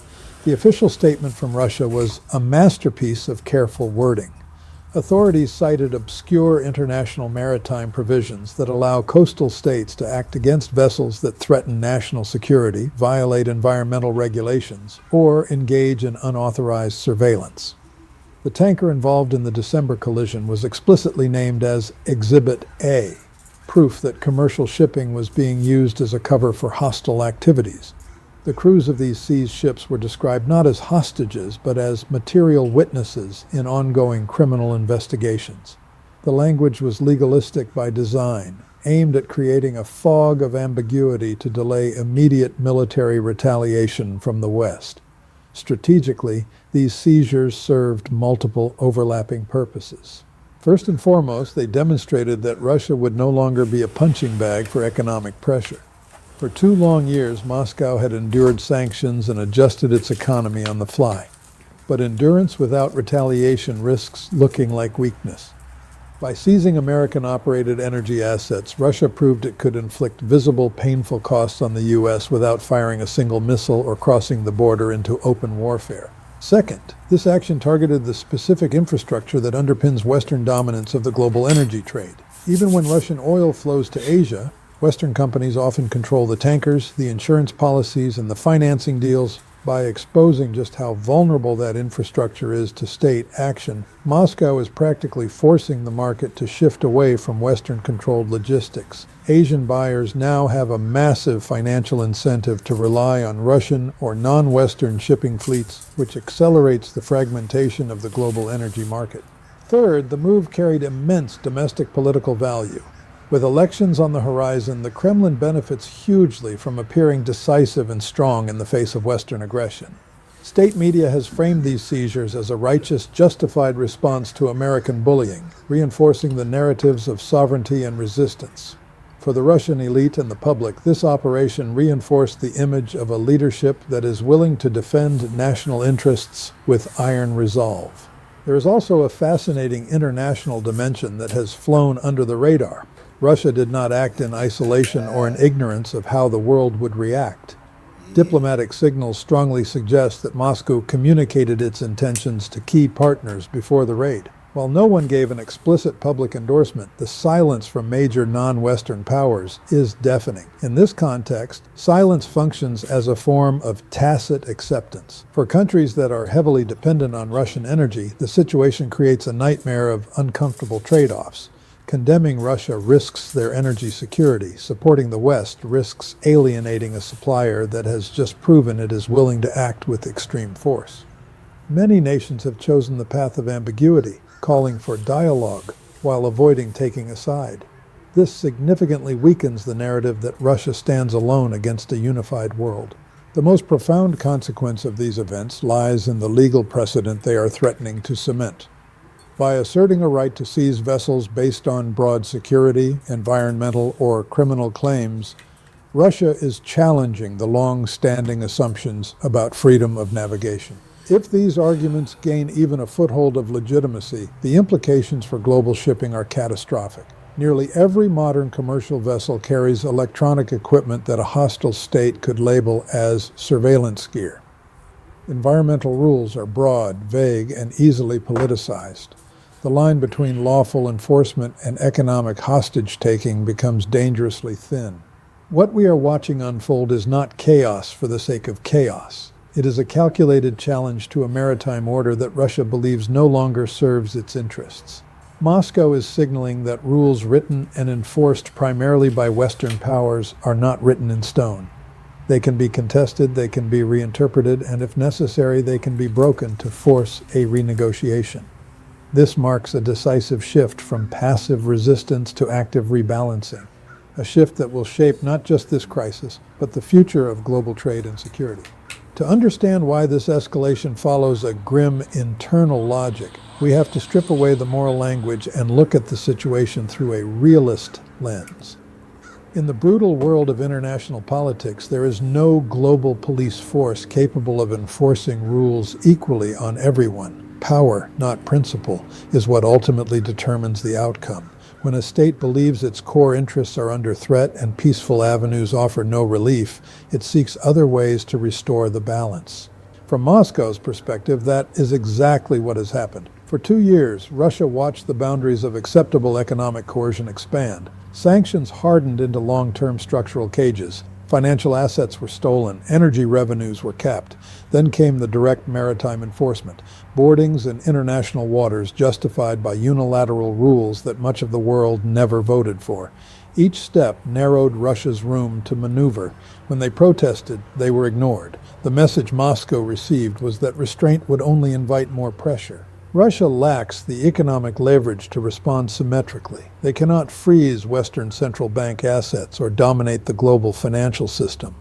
The official statement from Russia was a masterpiece of careful wording. Authorities cited obscure international maritime provisions that allow coastal states to act against vessels that threaten national security, violate environmental regulations, or engage in unauthorized surveillance. The tanker involved in the December collision was explicitly named as Exhibit A, proof that commercial shipping was being used as a cover for hostile activities. The crews of these seized ships were described not as hostages, but as material witnesses in ongoing criminal investigations. The language was legalistic by design, aimed at creating a fog of ambiguity to delay immediate military retaliation from the West. Strategically, these seizures served multiple overlapping purposes. First and foremost, they demonstrated that Russia would no longer be a punching bag for economic pressure. For 2 long years, Moscow had endured sanctions and adjusted its economy on the fly. But endurance without retaliation risks looking like weakness. By seizing American-operated energy assets, Russia proved it could inflict visible, painful costs on the U.S. without firing a single missile or crossing the border into open warfare. Second, this action targeted the specific infrastructure that underpins Western dominance of the global energy trade. Even when Russian oil flows to Asia, Western companies often control the tankers, the insurance policies, and the financing deals. By exposing just how vulnerable that infrastructure is to state action, Moscow is practically forcing the market to shift away from Western-controlled logistics. Asian buyers now have a massive financial incentive to rely on Russian or non-Western shipping fleets, which accelerates the fragmentation of the global energy market. Third, the move carried immense domestic political value. With elections on the horizon, the Kremlin benefits hugely from appearing decisive and strong in the face of Western aggression. State media has framed these seizures as a righteous, justified response to American bullying, reinforcing the narratives of sovereignty and resistance. For the Russian elite and the public, this operation reinforced the image of a leadership that is willing to defend national interests with iron resolve. There is also a fascinating international dimension that has flown under the radar. Russia did not act in isolation or in ignorance of how the world would react. Diplomatic signals strongly suggest that Moscow communicated its intentions to key partners before the raid. While no one gave an explicit public endorsement, the silence from major non-Western powers is deafening. In this context, silence functions as a form of tacit acceptance. For countries that are heavily dependent on Russian energy, the situation creates a nightmare of uncomfortable trade-offs. Condemning Russia risks their energy security. Supporting the West risks alienating a supplier that has just proven it is willing to act with extreme force. Many nations have chosen the path of ambiguity, calling for dialogue while avoiding taking a side. This significantly weakens the narrative that Russia stands alone against a unified world. The most profound consequence of these events lies in the legal precedent they are threatening to cement. By asserting a right to seize vessels based on broad security, environmental, or criminal claims, Russia is challenging the long-standing assumptions about freedom of navigation. If these arguments gain even a foothold of legitimacy, the implications for global shipping are catastrophic. Nearly every modern commercial vessel carries electronic equipment that a hostile state could label as surveillance gear. Environmental rules are broad, vague, and easily politicized. The line between lawful enforcement and economic hostage-taking becomes dangerously thin. What we are watching unfold is not chaos for the sake of chaos. It is a calculated challenge to a maritime order that Russia believes no longer serves its interests. Moscow is signaling that rules written and enforced primarily by Western powers are not written in stone. They can be contested, they can be reinterpreted, and if necessary, they can be broken to force a renegotiation. This marks a decisive shift from passive resistance to active rebalancing, a shift that will shape not just this crisis, but the future of global trade and security. To understand why this escalation follows a grim internal logic, we have to strip away the moral language and look at the situation through a realist lens. In the brutal world of international politics, there is no global police force capable of enforcing rules equally on everyone. Power, not principle, is what ultimately determines the outcome. When a state believes its core interests are under threat and peaceful avenues offer no relief, it seeks other ways to restore the balance. From Moscow's perspective, that is exactly what has happened. For 2 years, Russia watched the boundaries of acceptable economic coercion expand. Sanctions hardened into long-term structural cages. Financial assets were stolen, energy revenues were capped. Then came the direct maritime enforcement, boardings in international waters justified by unilateral rules that much of the world never voted for. Each step narrowed Russia's room to maneuver. When they protested, they were ignored. The message Moscow received was that restraint would only invite more pressure. Russia lacks the economic leverage to respond symmetrically. They cannot freeze Western central bank assets or dominate the global financial system.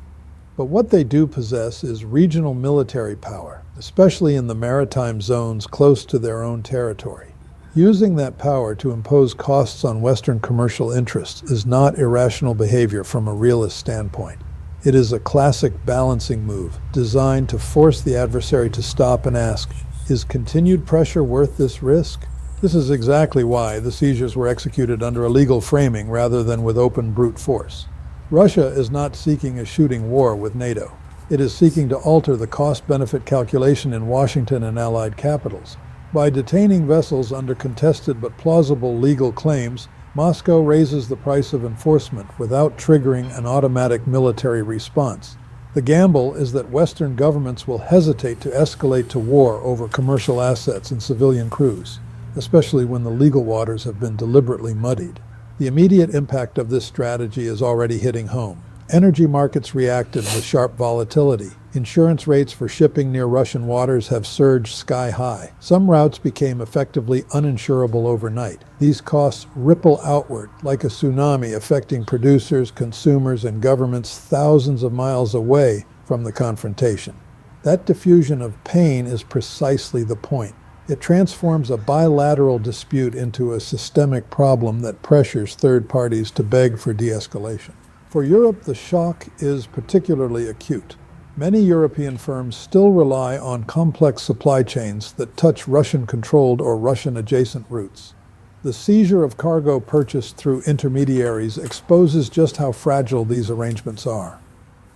But what they do possess is regional military power, especially in the maritime zones close to their own territory. Using that power to impose costs on Western commercial interests is not irrational behavior from a realist standpoint. It is a classic balancing move designed to force the adversary to stop and ask, is continued pressure worth this risk? This is exactly why the seizures were executed under a legal framing rather than with open brute force. Russia is not seeking a shooting war with NATO. It is seeking to alter the cost-benefit calculation in Washington and allied capitals. By detaining vessels under contested but plausible legal claims, Moscow raises the price of enforcement without triggering an automatic military response. The gamble is that Western governments will hesitate to escalate to war over commercial assets and civilian crews, especially when the legal waters have been deliberately muddied. The immediate impact of this strategy is already hitting home. Energy markets reacted with sharp volatility. Insurance rates for shipping near Russian waters have surged sky high. Some routes became effectively uninsurable overnight. These costs ripple outward like a tsunami affecting producers, consumers, and governments thousands of miles away from the confrontation. That diffusion of pain is precisely the point. It transforms a bilateral dispute into a systemic problem that pressures third parties to beg for de-escalation. For Europe, the shock is particularly acute. Many European firms still rely on complex supply chains that touch Russian-controlled or Russian-adjacent routes. The seizure of cargo purchased through intermediaries exposes just how fragile these arrangements are.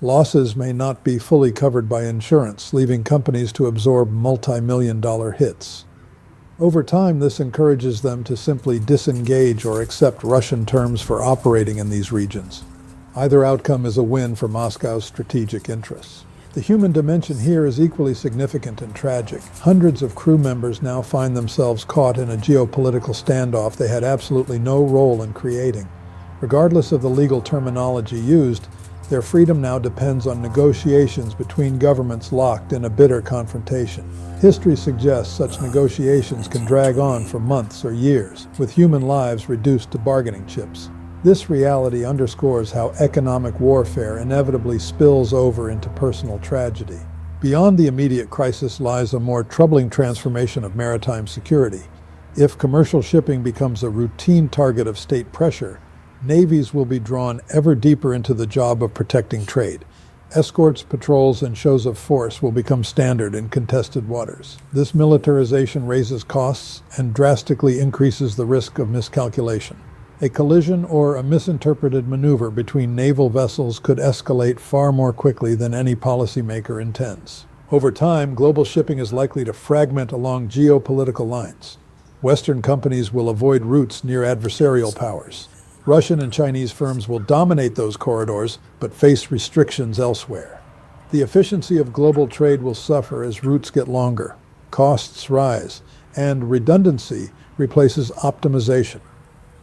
Losses may not be fully covered by insurance, leaving companies to absorb multi-million-dollar hits. Over time, this encourages them to simply disengage or accept Russian terms for operating in these regions. Either outcome is a win for Moscow's strategic interests. The human dimension here is equally significant and tragic. Hundreds of crew members now find themselves caught in a geopolitical standoff they had absolutely no role in creating. Regardless of the legal terminology used, their freedom now depends on negotiations between governments locked in a bitter confrontation. History suggests such negotiations can drag on for months or years, with human lives reduced to bargaining chips. This reality underscores how economic warfare inevitably spills over into personal tragedy. Beyond the immediate crisis lies a more troubling transformation of maritime security. If commercial shipping becomes a routine target of state pressure, navies will be drawn ever deeper into the job of protecting trade. Escorts, patrols, and shows of force will become standard in contested waters. This militarization raises costs and drastically increases the risk of miscalculation. A collision or a misinterpreted maneuver between naval vessels could escalate far more quickly than any policymaker intends. Over time, global shipping is likely to fragment along geopolitical lines. Western companies will avoid routes near adversarial powers. Russian and Chinese firms will dominate those corridors, but face restrictions elsewhere. The efficiency of global trade will suffer as routes get longer, costs rise, and redundancy replaces optimization.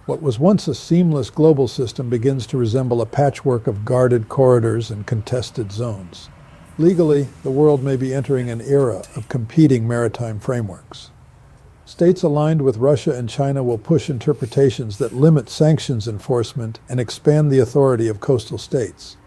What was once a seamless global system begins to resemble a patchwork of guarded corridors and contested zones. Legally, the world may be entering an era of competing maritime frameworks. States aligned with Russia and China will push interpretations that limit sanctions enforcement and expand the authority of coastal states.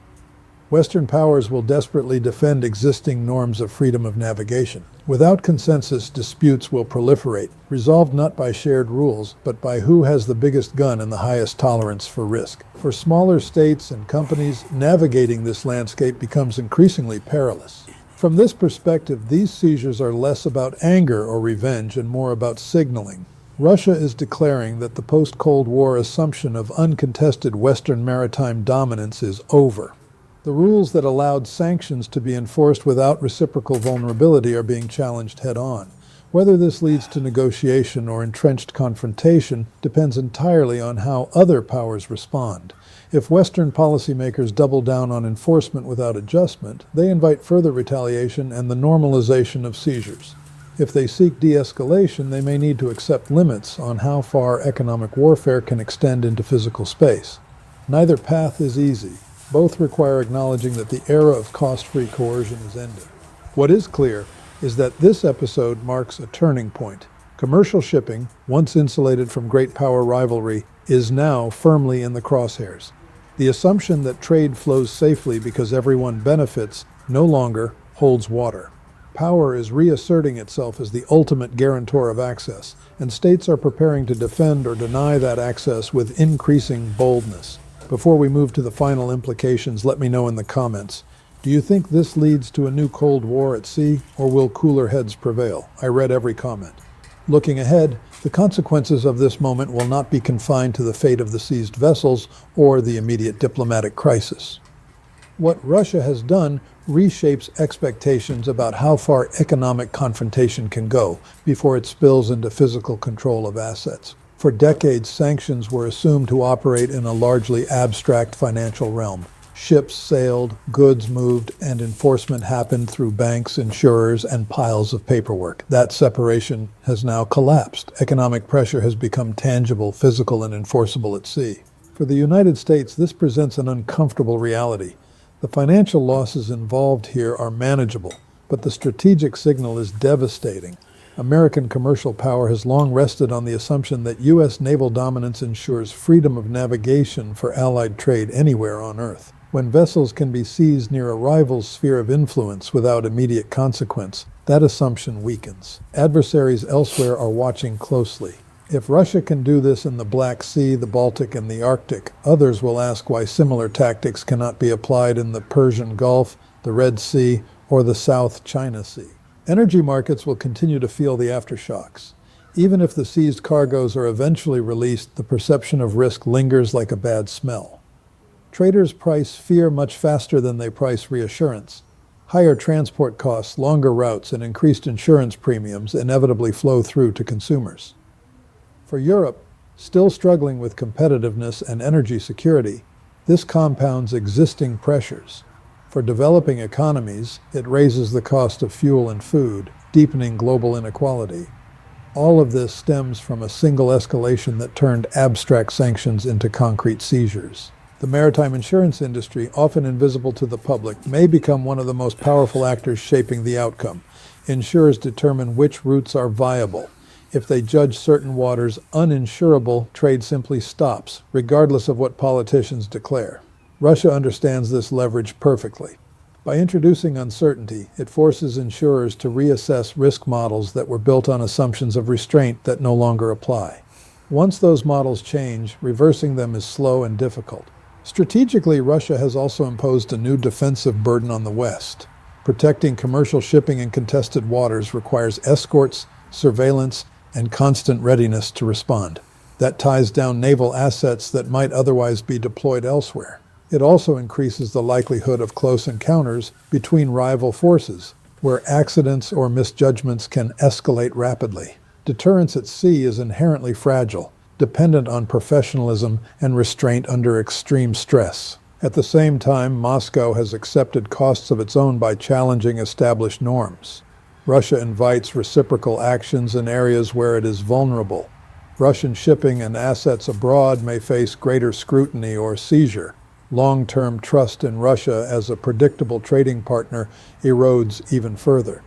Western powers will desperately defend existing norms of freedom of navigation. Without consensus, disputes will proliferate, resolved not by shared rules, but by who has the biggest gun and the highest tolerance for risk. For smaller states and companies, navigating this landscape becomes increasingly perilous. From this perspective, these seizures are less about anger or revenge and more about signaling. Russia is declaring that the post-Cold War assumption of uncontested Western maritime dominance is over. The rules that allowed sanctions to be enforced without reciprocal vulnerability are being challenged head-on. Whether this leads to negotiation or entrenched confrontation depends entirely on how other powers respond. If Western policymakers double down on enforcement without adjustment, they invite further retaliation and the normalization of seizures. If they seek de-escalation, they may need to accept limits on how far economic warfare can extend into physical space. Neither path is easy. Both require acknowledging that the era of cost-free coercion is ending. What is clear is that this episode marks a turning point. Commercial shipping, once insulated from great power rivalry, is now firmly in the crosshairs. The assumption that trade flows safely because everyone benefits no longer holds water. Power is reasserting itself as the ultimate guarantor of access, and states are preparing to defend or deny that access with increasing boldness. Before we move to the final implications, let me know in the comments. Do you think this leads to a new Cold War at sea, or will cooler heads prevail? I read every comment. Looking ahead, the consequences of this moment will not be confined to the fate of the seized vessels or the immediate diplomatic crisis. What Russia has done reshapes expectations about how far economic confrontation can go before it spills into physical control of assets. For decades, sanctions were assumed to operate in a largely abstract financial realm. Ships sailed, goods moved, and enforcement happened through banks, insurers, and piles of paperwork. That separation has now collapsed. Economic pressure has become tangible, physical, and enforceable at sea. For the United States, this presents an uncomfortable reality. The financial losses involved here are manageable, but the strategic signal is devastating. American commercial power has long rested on the assumption that U.S. naval dominance ensures freedom of navigation for Allied trade anywhere on Earth. When vessels can be seized near a rival's sphere of influence without immediate consequence, that assumption weakens. Adversaries elsewhere are watching closely. If Russia can do this in the Black Sea, the Baltic, and the Arctic, others will ask why similar tactics cannot be applied in the Persian Gulf, the Red Sea, or the South China Sea. Energy markets will continue to feel the aftershocks. Even if the seized cargoes are eventually released, the perception of risk lingers like a bad smell. Traders price fear much faster than they price reassurance. Higher transport costs, longer routes, and increased insurance premiums inevitably flow through to consumers. For Europe, still struggling with competitiveness and energy security, this compounds existing pressures. For developing economies, it raises the cost of fuel and food, deepening global inequality. All of this stems from a single escalation that turned abstract sanctions into concrete seizures. The maritime insurance industry, often invisible to the public, may become one of the most powerful actors shaping the outcome. Insurers determine which routes are viable. If they judge certain waters uninsurable, trade simply stops, regardless of what politicians declare. Russia understands this leverage perfectly. By introducing uncertainty, it forces insurers to reassess risk models that were built on assumptions of restraint that no longer apply. Once those models change, reversing them is slow and difficult. Strategically, Russia has also imposed a new defensive burden on the West. Protecting commercial shipping in contested waters requires escorts, surveillance, and constant readiness to respond. That ties down naval assets that might otherwise be deployed elsewhere. It also increases the likelihood of close encounters between rival forces, where accidents or misjudgments can escalate rapidly. Deterrence at sea is inherently fragile, dependent on professionalism and restraint under extreme stress. At the same time, Moscow has accepted costs of its own by challenging established norms. Russia invites reciprocal actions in areas where it is vulnerable. Russian shipping and assets abroad may face greater scrutiny or seizure. Long-term trust in Russia as a predictable trading partner erodes even further.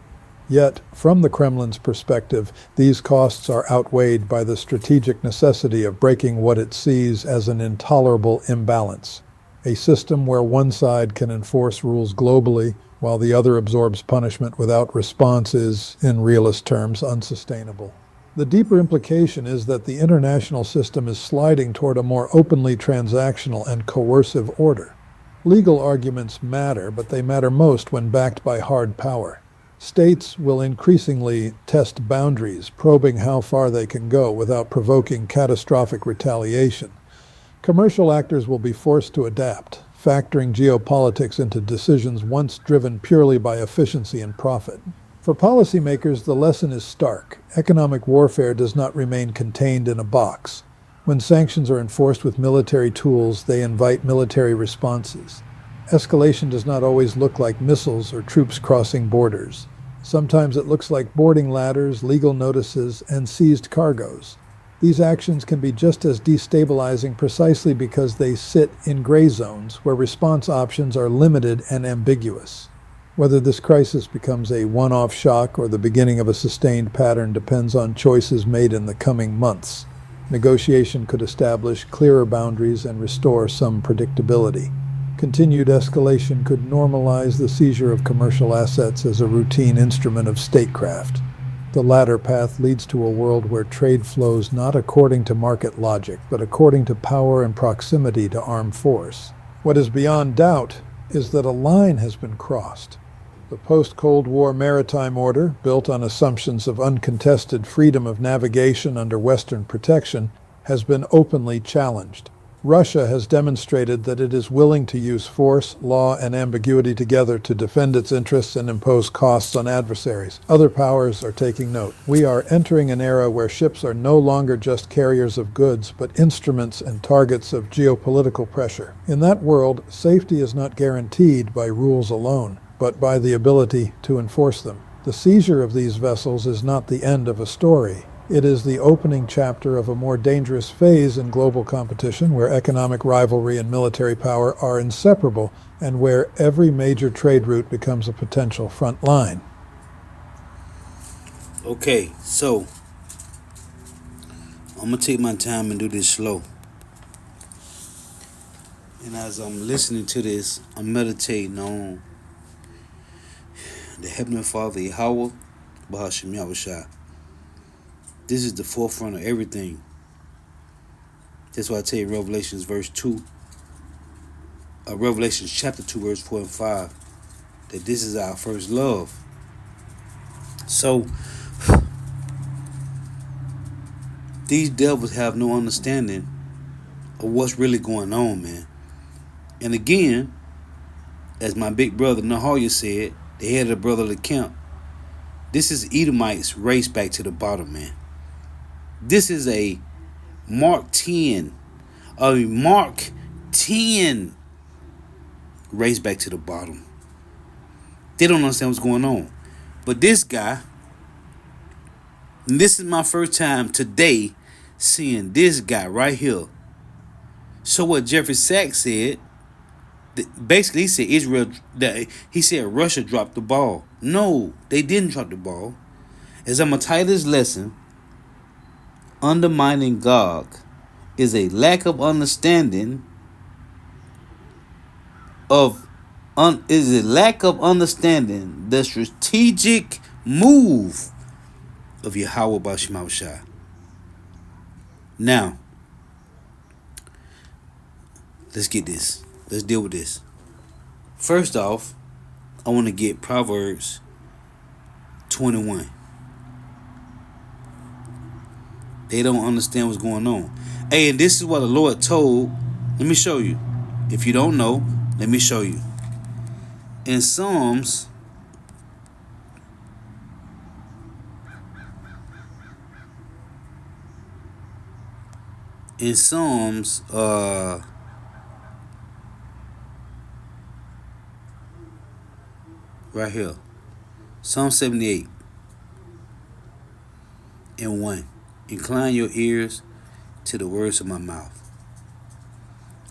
Yet, from the Kremlin's perspective, these costs are outweighed by the strategic necessity of breaking what it sees as an intolerable imbalance. A system where one side can enforce rules globally while the other absorbs punishment without response is, in realist terms, unsustainable. The deeper implication is that the international system is sliding toward a more openly transactional and coercive order. Legal arguments matter, but they matter most when backed by hard power. States will increasingly test boundaries, probing how far they can go without provoking catastrophic retaliation. Commercial actors will be forced to adapt, factoring geopolitics into decisions once driven purely by efficiency and profit. For policymakers, the lesson is stark. Economic warfare does not remain contained in a box. When sanctions are enforced with military tools, they invite military responses. Escalation does not always look like missiles or troops crossing borders. Sometimes it looks like boarding ladders, legal notices, and seized cargoes. These actions can be just as destabilizing precisely because they sit in gray zones where response options are limited and ambiguous. Whether this crisis becomes a one-off shock or the beginning of a sustained pattern depends on choices made in the coming months. Negotiation could establish clearer boundaries and restore some predictability. Continued escalation could normalize the seizure of commercial assets as a routine instrument of statecraft. The latter path leads to a world where trade flows not according to market logic, but according to power and proximity to armed force. What is beyond doubt is that a line has been crossed. The post-Cold War maritime order, built on assumptions of uncontested freedom of navigation under Western protection, has been openly challenged. Russia has demonstrated that it is willing to use force, law, and ambiguity together to defend its interests and impose costs on adversaries. Other powers are taking note. We are entering an era where ships are no longer just carriers of goods, but instruments and targets of geopolitical pressure. In that world, safety is not guaranteed by rules alone, but by the ability to enforce them. The seizure of these vessels is not the end of a story. It is the opening chapter of a more dangerous phase in global competition where economic rivalry and military power are inseparable and where every major trade route becomes a potential front line. Okay, so I'm gonna take my time and do this slow. And as I'm listening to this, I'm meditating on the Heavenly Father, Yahweh, Bahashim Yahushua. This is the forefront of everything. That's why I tell you Revelations Revelations chapter 2, verse 4 and 5, that this is our first love. So these devils have no understanding of what's really going on, man. And again, as my big brother Nahoya said, the head of the brotherly camp, this is Edomites race back to the bottom, man. This is a Mark 10 race back to the bottom. They don't understand what's going on. But this guy, and this is my first time today seeing this guy right here. So what Jeffrey Sachs said, basically he said he said Russia dropped the ball. No, they didn't drop the ball. As I'm gonna title this lesson, Underminding Gog is a lack of understanding the strategic move of Yahweh Bashim Shai. Now, let's get this. Let's deal with this. First off, I want to get Proverbs 21. They don't understand what's going on. Hey, and this is what the Lord told. Let me show you. If you don't know, let me show you. In Psalms, right here, Psalm 78 and 1. Incline your ears to the words of my mouth.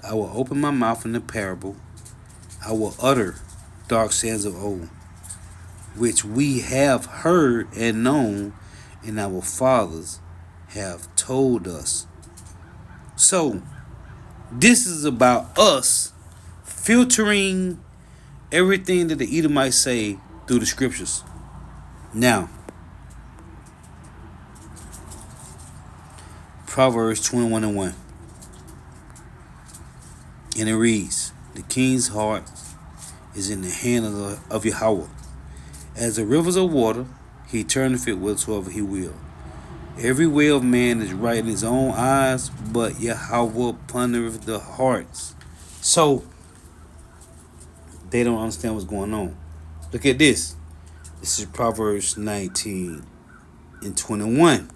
I will open my mouth in a parable. I will utter dark sayings of old, which we have heard and known, and our fathers have told us. So, this is about us filtering everything that the Edomites say through the scriptures. Now, Proverbs 21 and 1. And it reads, the king's heart is in the hand of Yahweh. As the rivers of water, he turneth it whatsoever he will. Every way of man is right in his own eyes, but Yahweh pondereth the hearts. So, they don't understand what's going on. Look at this. This is Proverbs 19 and 21.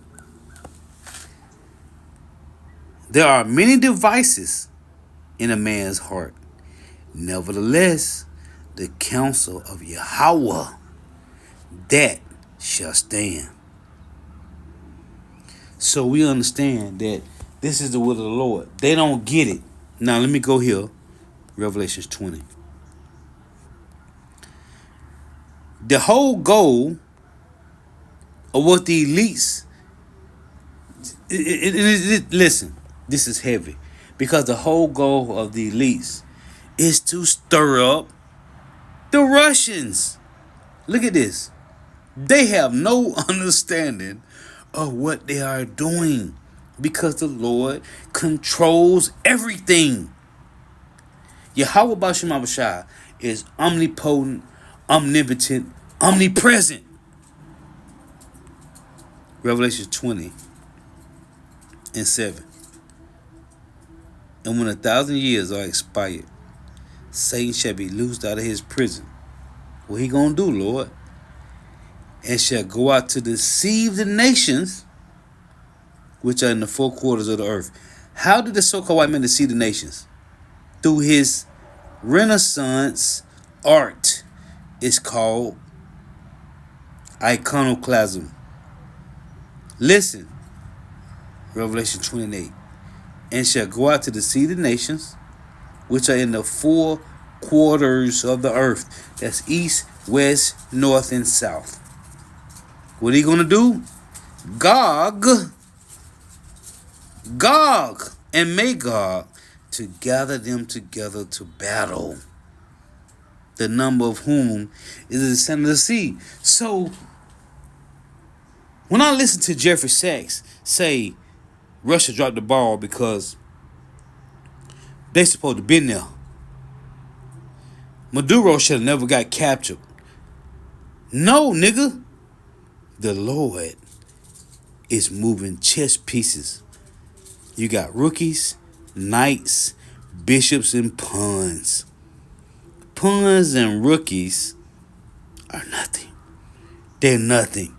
There are many devices in a man's heart. Nevertheless, the counsel of Yahweh, that shall stand. So we understand that this is the will of the Lord. They don't get it. Now let me go here. Revelations 20. The whole goal of what the elites, listen, this is heavy. Because the whole goal of the elites is to stir up the Russians. Look at this. They have no understanding of what they are doing because the Lord controls everything. Yahweh Bashem Abishai is omnipotent, omnipotent, omnipresent. Revelation 20:7. And when 1,000 years are expired, Satan shall be loosed out of his prison. What he gonna do, Lord? And shall go out to deceive the nations which are in the four quarters of the earth. How did the so-called white man deceive the nations? Through his Renaissance art. It's called iconoclasm. Listen, Revelation 28. And shall go out to deceive the nations which are in the four quarters of the earth. That's east, west, north, and south. What are you going to do? Gog, and Magog to gather them together to battle. The number of whom is the descendant of the sea. So, when I listen to Jeffrey Sachs say Russia dropped the ball because they supposed to been there, Maduro should have never got captured. No, nigga. The Lord is moving chess pieces. You got rookies, knights, bishops, and pawns. Pawns and rookies are nothing. They're nothing.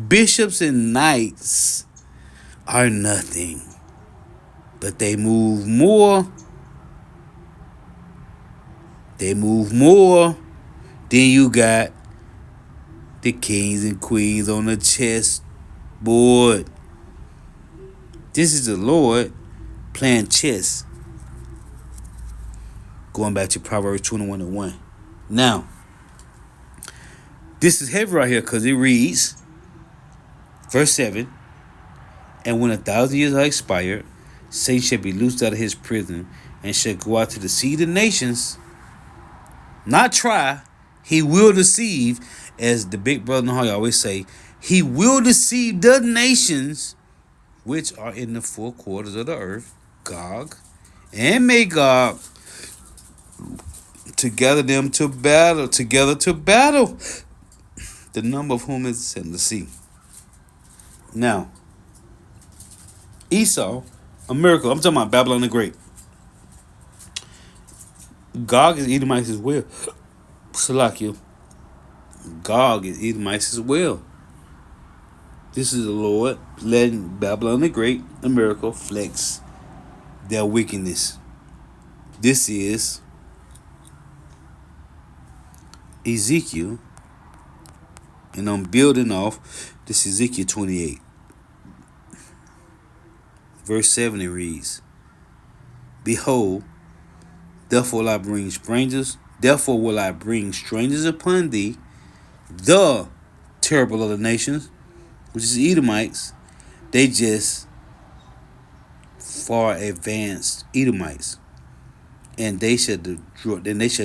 Bishops and knights are nothing. But they move more. They move more than you got the kings and queens on the chess board. This is the Lord playing chess. Going back to Proverbs 21:1. Now, this is heavy right here because it reads, verse 7, and when 1,000 years are expired, Satan shall be loosed out of his prison and shall go out to deceive the nations. Not try, he will deceive, as the big brother Nahal always say, he will deceive the nations which are in the four quarters of the earth, Gog and Magog, to gather them to battle, together to battle, the number of whom is in the sea. Now, Esau, a miracle. I'm talking about Babylon the Great. Gog is Edomites as well. Salakia. Gog is Edomites as well. This is the Lord letting Babylon the Great, a miracle, flex their wickedness. This is Ezekiel, and I'm building off this Ezekiel 28. Verse 7 it reads, behold, therefore will I bring strangers upon thee, the terrible of the nations, which is Edomites. They just far advanced Edomites. And they shall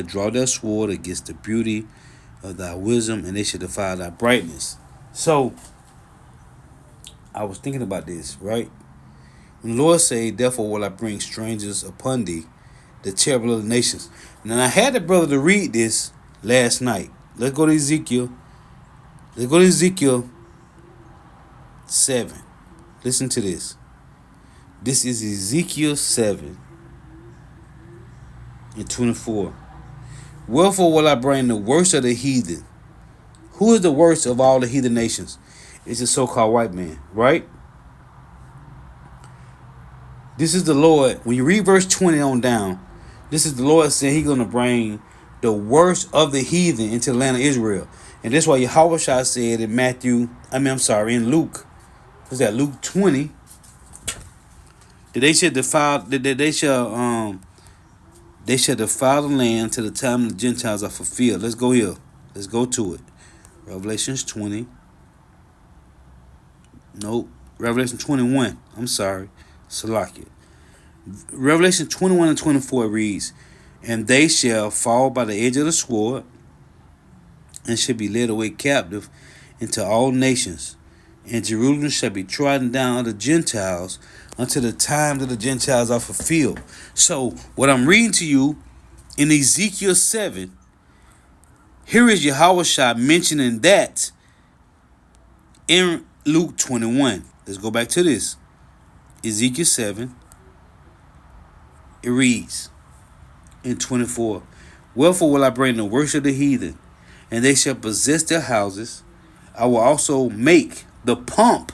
draw their sword against the beauty of thy wisdom, and they shall defy thy brightness. So, I was thinking about this, right? When the Lord said, therefore will I bring strangers upon thee, the terrible of the nations. Now, I had the brother to read this last night. Let's go to Ezekiel. Let's go to Ezekiel 7. Listen to this. This is Ezekiel 7 and 24. Wherefore will I bring the worst of the heathen? Who is the worst of all the heathen nations? It's the so-called white man, right? This is the Lord. When you read verse 20 on down, this is the Lord saying he's going to bring the worst of the heathen into the land of Israel. And that's why Yahweh said in Luke, what's that, Luke 20, that they shall defile the land till the time the Gentiles are fulfilled. Let's go here. Let's go to it. Revelations 20. Nope. Revelation 21. I'm sorry. Salakia. Revelation 21 and 24 reads, "And they shall fall by the edge of the sword, and shall be led away captive into all nations. And Jerusalem shall be trodden down of the Gentiles until the time that the Gentiles are fulfilled." So, what I'm reading to you in Ezekiel 7, here is Yahushua mentioning that in Luke 21. Let's go back to this. Ezekiel 7, it reads in 24, "Wherefore will I bring the worst of the heathen, and they shall possess their houses. I will also make the pomp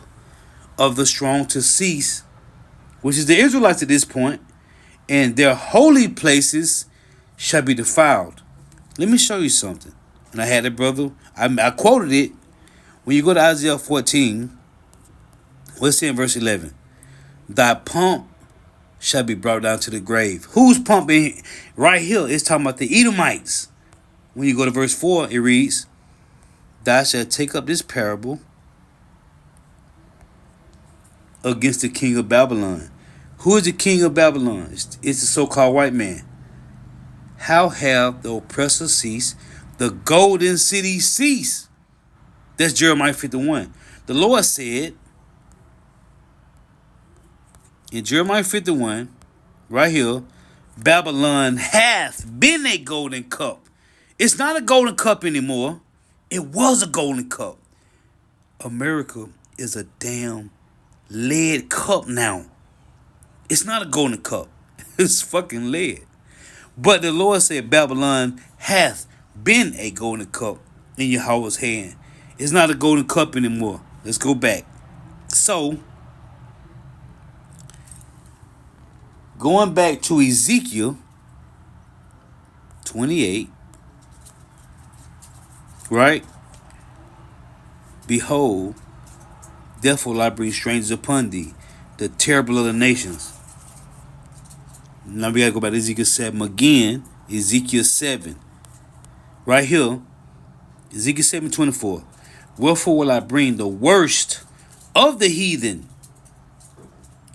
of the strong to cease," which is the Israelites at this point, "and their holy places shall be defiled." Let me show you something. And I had it, brother. I quoted it. When you go to Isaiah 14, let's say in verse 11, "Thy pomp shall be brought down to the grave." Who's pumping? Right here, it's talking about the Edomites. When you go to verse 4, it reads, "Thou shalt take up this parable against the king of Babylon." Who is the king of Babylon? It's the so-called white man. "How have the oppressor ceased? The golden city ceased." That's Jeremiah 51. The Lord said in Jeremiah 51, right here, "Babylon hath been a golden cup." It's not a golden cup anymore. It was a golden cup. America is a damn lead cup now. It's not a golden cup. It's fucking lead. But the Lord said Babylon hath been a golden cup in Yahweh's hand. It's not a golden cup anymore. Let's go back. So, going back to Ezekiel 28, right? "Behold, therefore will I bring strangers upon thee, the terrible of the nations." Now we gotta go back to Ezekiel 7 again. Ezekiel 7. Right here. Ezekiel 7:24. "Wherefore will I bring the worst of the heathen,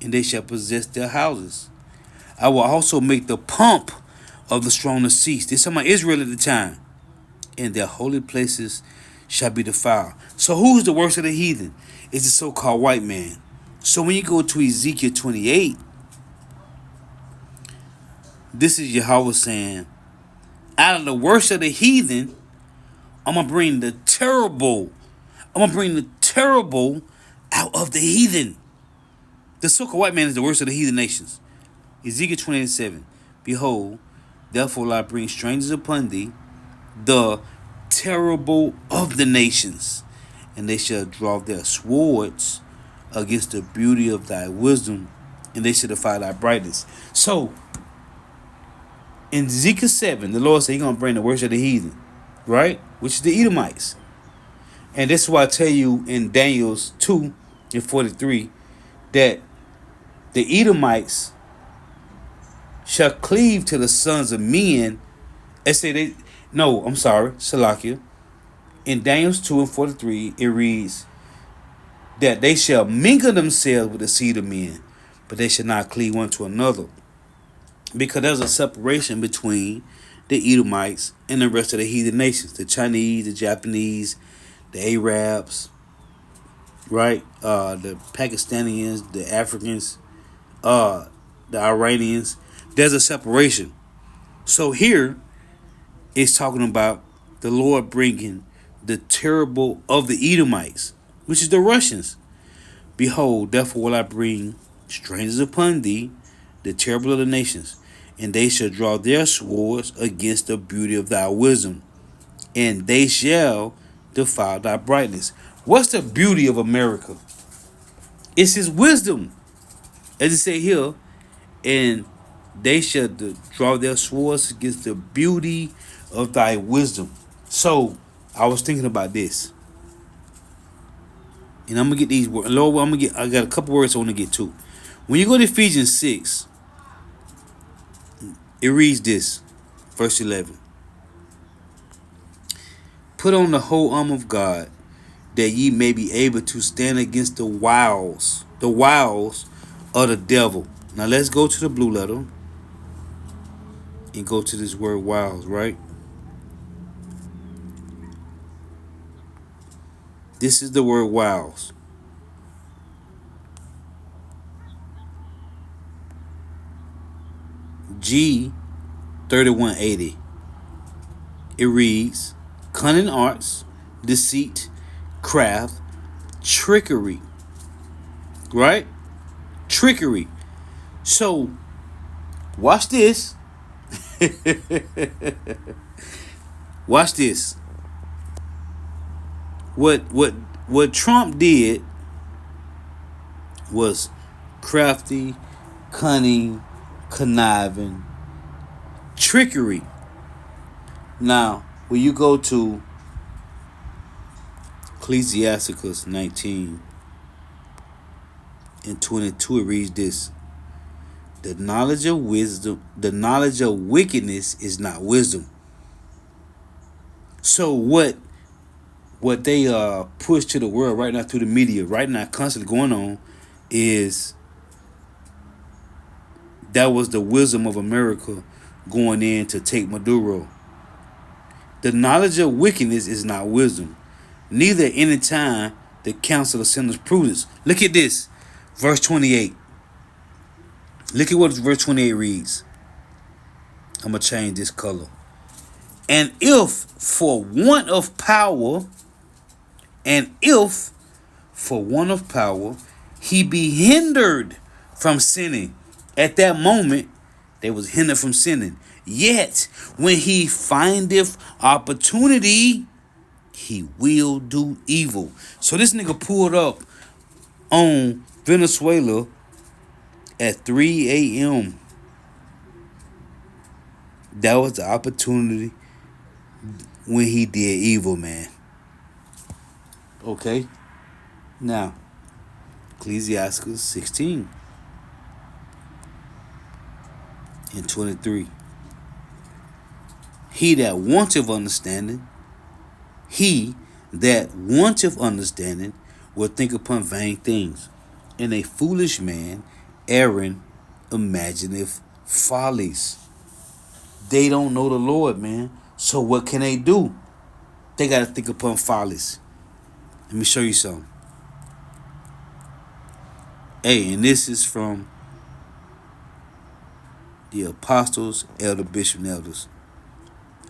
and they shall possess their houses. I will also make the pomp of the strong to cease." This is talking about Israel at the time. "And their holy places shall be defiled." So who's the worst of the heathen? It's the so-called white man. So when you go to Ezekiel 28, this is Yahweh saying, out of the worst of the heathen, I'm going to bring the terrible. I'm going to bring the terrible out of the heathen. The so-called white man is the worst of the heathen nations. Ezekiel 28:7. "Behold, therefore will I bring strangers upon thee, the terrible of the nations, and they shall draw their swords against the beauty of thy wisdom, and they shall defy thy brightness." So, in Ezekiel 7, the Lord said he's going to bring the worst of the heathen, right? Which is the Edomites. And this is why I tell you in Daniel's 2 and 43 that the Edomites shall cleave to the sons of men. Salakia. In Daniel's 2 and 43, it reads that they shall mingle themselves with the seed of men, but they shall not cleave one to another. Because there's a separation between the Edomites and the rest of the heathen nations. The Chinese, the Japanese, the Arabs, right? The Pakistanians, the Africans, the Iranians. There's a separation. So here it's talking about the Lord bringing the terrible of the Edomites, which is the Russians. "Behold, therefore will I bring strangers upon thee, the terrible of the nations, and they shall draw their swords against the beauty of thy wisdom, and they shall defile thy brightness." What's the beauty of America? It's his wisdom. As it say here, "And they shall draw their swords against the beauty of thy wisdom." So, I was thinking about this. And I'm going to get these words. Lord, I got a couple words I want to get to. When you go to Ephesians 6, it reads this, verse 11. Put on the whole armor of God, that ye may be able to stand against the wiles of the devil. Now let's go to the blue letter and go to this word wiles, right? This is the word wiles. G 3180. It reads cunning arts, deceit, craft, trickery. Right? Trickery. So watch this. Watch this. What Trump did was crafty, cunning, conniving, trickery. Now, when you go to Ecclesiasticus 19 and 22, it reads this. The knowledge of wickedness is not wisdom. So what they push to the world right now through the media, right now, constantly going on, is that was the wisdom of America going in to take Maduro. The knowledge of wickedness is not wisdom, neither at any time the counsel of sinners prudence. Look at this, verse 28. Look at what verse 28 reads. I'm going to change this color. And if for want of power, he be hindered from sinning. At that moment, they was hindered from sinning. Yet, when he findeth opportunity, he will do evil. So this nigga pulled up on Venezuela at 3 a.m. That was the opportunity when he did evil, man. Okay? Now, Ecclesiastes 16 and 23. He that wanteth understanding will think upon vain things. And a foolish man, Aaron, imagineth follies. They don't know the Lord, man. So what can they do? They got to think upon follies. Let me show you something. Hey, and this is from the apostles, elder, bishop, and elders.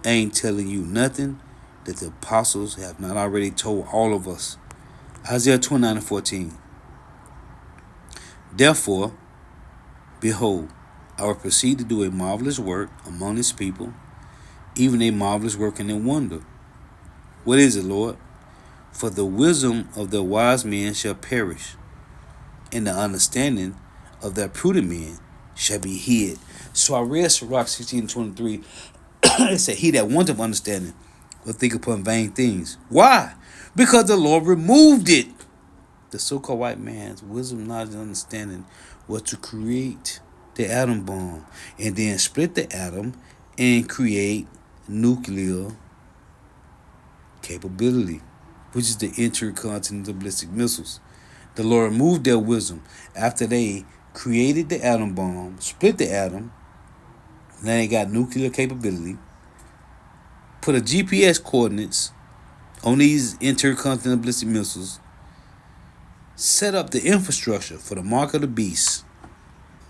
I ain't telling you nothing that the apostles have not already told all of us. Isaiah 29 and 14. Therefore, behold, I will proceed to do a marvelous work among his people, even a marvelous work and a wonder. What is it, Lord? For the wisdom of the wise men shall perish, and the understanding of their prudent men shall be hid. So I read Sirach 16 and 23. It said, he that wanteth understanding will think upon vain things. Why? Because the Lord removed it. The so-called white man's wisdom, knowledge, and understanding was to create the atom bomb and then split the atom and create nuclear capability, which is the intercontinental ballistic missiles. The Lord removed their wisdom after they created the atom bomb, split the atom, now they got nuclear capability, put a GPS coordinates on these intercontinental ballistic missiles, set up the infrastructure for the mark of the beast,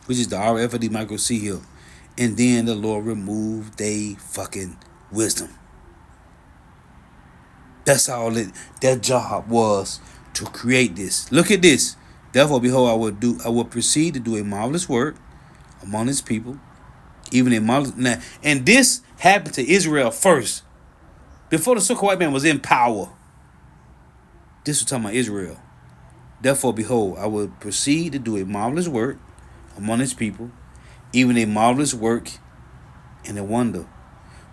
which is the RFID micro C hill, and then the Lord removed they fucking wisdom. That's all their job was, to create this. Look at this. Therefore, behold, I will proceed to do a marvelous work among his people, even a marvelous. Now, and this happened to Israel first, before the so-called white man was in power. This was talking about Israel. Therefore, behold, I will proceed to do a marvelous work among his people, even a marvelous work and a wonder.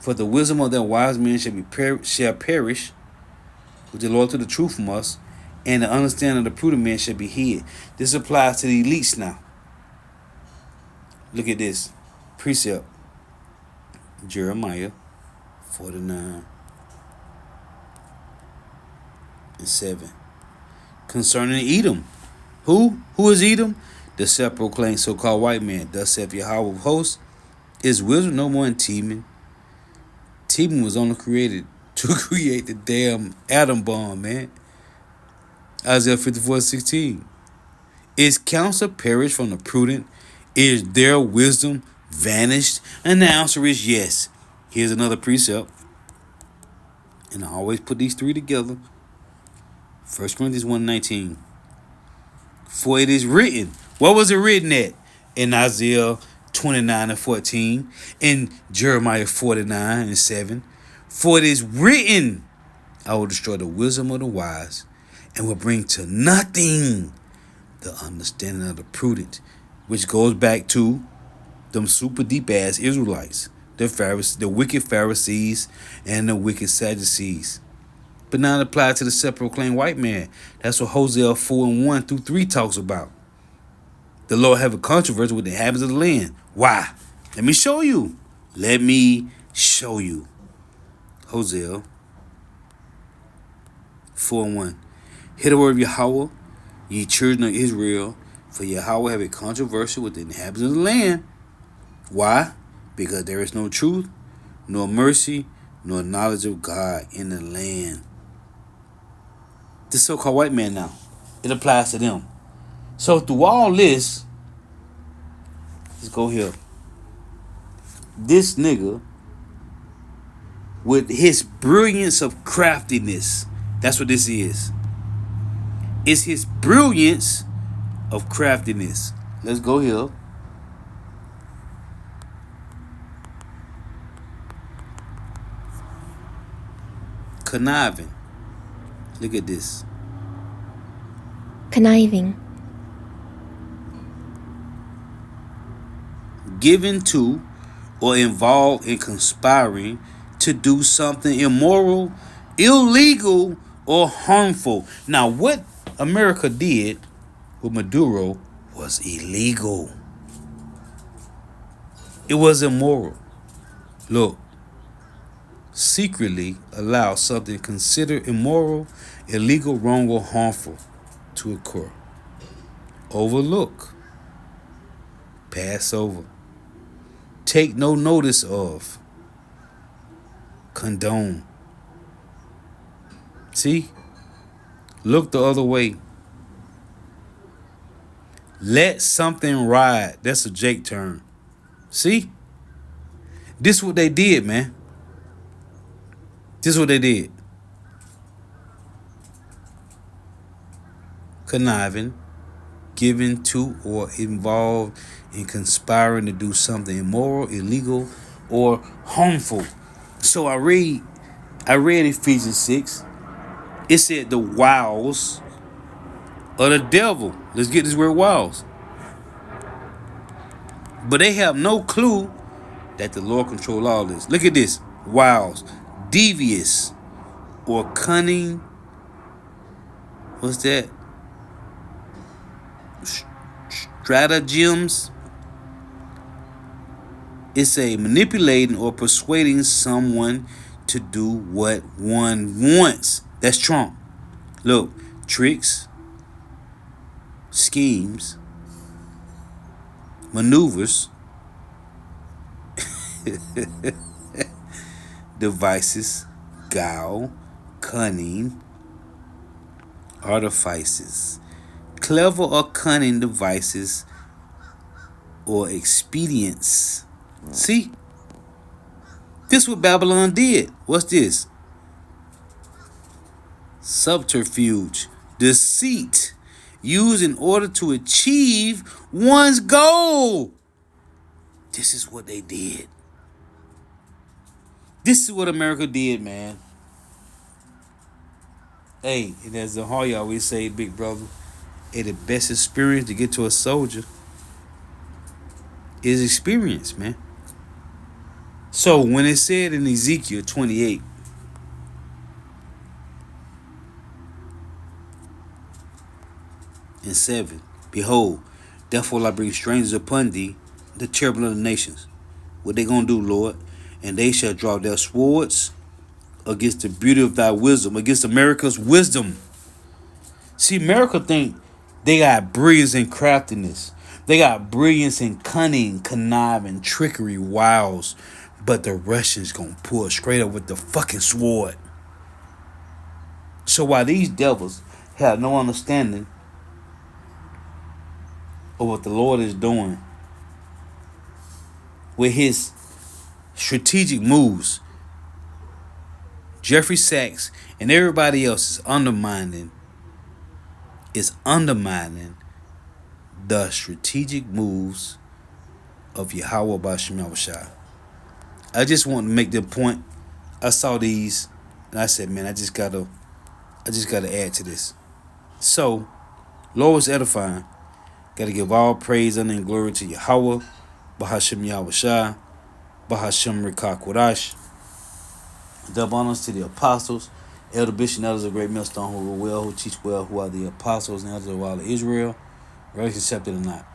For the wisdom of their wise men shall perish, which the Lord took the truth from us, and the understanding of the prudent man shall be hid. This applies to the elites now. Look at this precept. Jeremiah 49 and 7. Concerning Edom. Who? Who is Edom? The self-proclaimed so-called white man. Thus saith Yahweh of hosts, is wisdom no more in Teman? Teman was only created to create the damn atom bomb, man. Isaiah 54:16. Is counsel perished from the prudent? Is their wisdom vanished? And the answer is yes. Here's another precept. And I always put these three together. 1 Corinthians 1:19. For it is written. What was it written at? In Isaiah 29:14. In Jeremiah 49:7. For it is written, I will destroy the wisdom of the wise and will bring to nothing the understanding of the prudent. Which goes back to them super deep ass Israelites. The Pharisees, the wicked Pharisees and the wicked Sadducees. But now it applies to the self-proclaimed white man. That's what Hosea 4:1-3 talks about. The Lord have a controversy with the inhabitants of the land. Why? Let me show you. Let me show you. Hosea 4:1. Hear the word of Yahweh, ye children of Israel, for Yahweh have a controversy with the inhabitants of the land. Why? Because there is no truth, nor mercy, nor knowledge of God in the land. This so-called white man now, it applies to them. So through all this, let's go here. This nigga, with his brilliance of craftiness, that's what this is. It's his brilliance of craftiness. Let's go here. Conniving. Look at this. Conniving. Given to or involved in conspiring to do something immoral, illegal, or harmful. Now, what America did with Maduro was illegal. It was immoral. Look, secretly allow something considered immoral, illegal, wrong, or harmful to occur. Overlook. Pass over. Take no notice of. Condone. See? Look the other way. Let something ride. That's a Jake term. See? This is what they did, man. This is what they did. Conniving, given to or involved in conspiring to do something immoral, illegal, or harmful. So I read Ephesians 6. It said the wiles of the devil. Let's get this word wiles. But they have no clue that the Lord control all this. Look at this. Wiles. Devious or cunning. What's that? Stratagems. It's a manipulating or persuading someone to do what one wants. That's Trump. Look, tricks, schemes, maneuvers, devices, guile, cunning, artifices, clever or cunning devices or expedients. See? This is what Babylon did. What's this? Subterfuge, deceit, used in order to achieve one's goal. This is what they did. This is what America did, man. Hey, and as the Hardy always say, big brother, hey, the best experience to get to a soldier is experience, man. So when it said in Ezekiel 28, and 7, behold, therefore will I bring strangers upon thee, the terrible of the nations. What they gonna do, Lord? And they shall draw their swords against the beauty of thy wisdom, against America's wisdom. See, America think they got brilliance and craftiness. They got brilliance and cunning, conniving, trickery, wiles. But the Russians gonna pull straight up with the fucking sword. So while these devils have no understanding of what the Lord is doing with his strategic moves, Jeffrey Sachs and everybody else is undermining the strategic moves of Yahweh Bashem Yahushua. I just want to make the point. I saw these and I said, man, I just gotta add to this. So, Lord was edifying. Gotta give all praise, honor, and glory to Yahweh, Bahashem Yahushua, Bahashem Rikah Kodash. Double honors to the apostles, elder bishop and elders of great millstone who rule well, who teach well, who are the apostles and elders of all of Israel, whether accepted or not.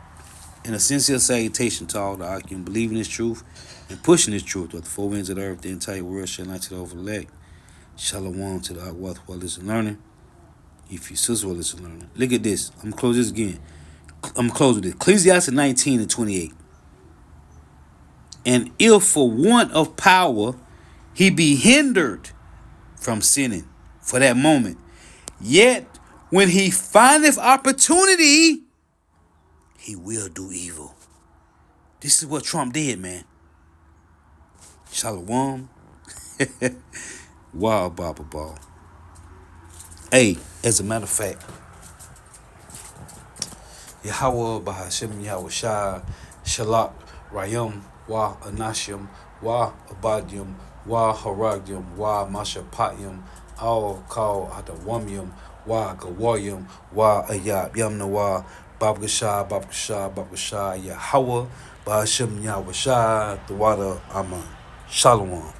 And a sincere salutation to all the Akim believing this truth and pushing this truth with the four winds of the earth, the entire world shall not to the overlap. Shalom to the Akwath while listen learning. If you sister will listen learning. Look at this. I'm gonna close this again. I'm gonna close with this. Ecclesiastes 19 and 28. And if for want of power he be hindered from sinning for that moment, yet when he findeth opportunity, he will do evil. This is what Trump did, man. Shalom. Wow, Baba Ball. Hey, as a matter of fact, Yahweh Bahashem Yahushua Shalak Rayam Wa Anashim Wa Abadium Wa Haragyum Wa Mashapatyum Al Kal Adawamium Wa Gawayum Wa Ayab Yamnawa Babgasha Yahweh Bahashem Yahushua the water Aman. Shalom.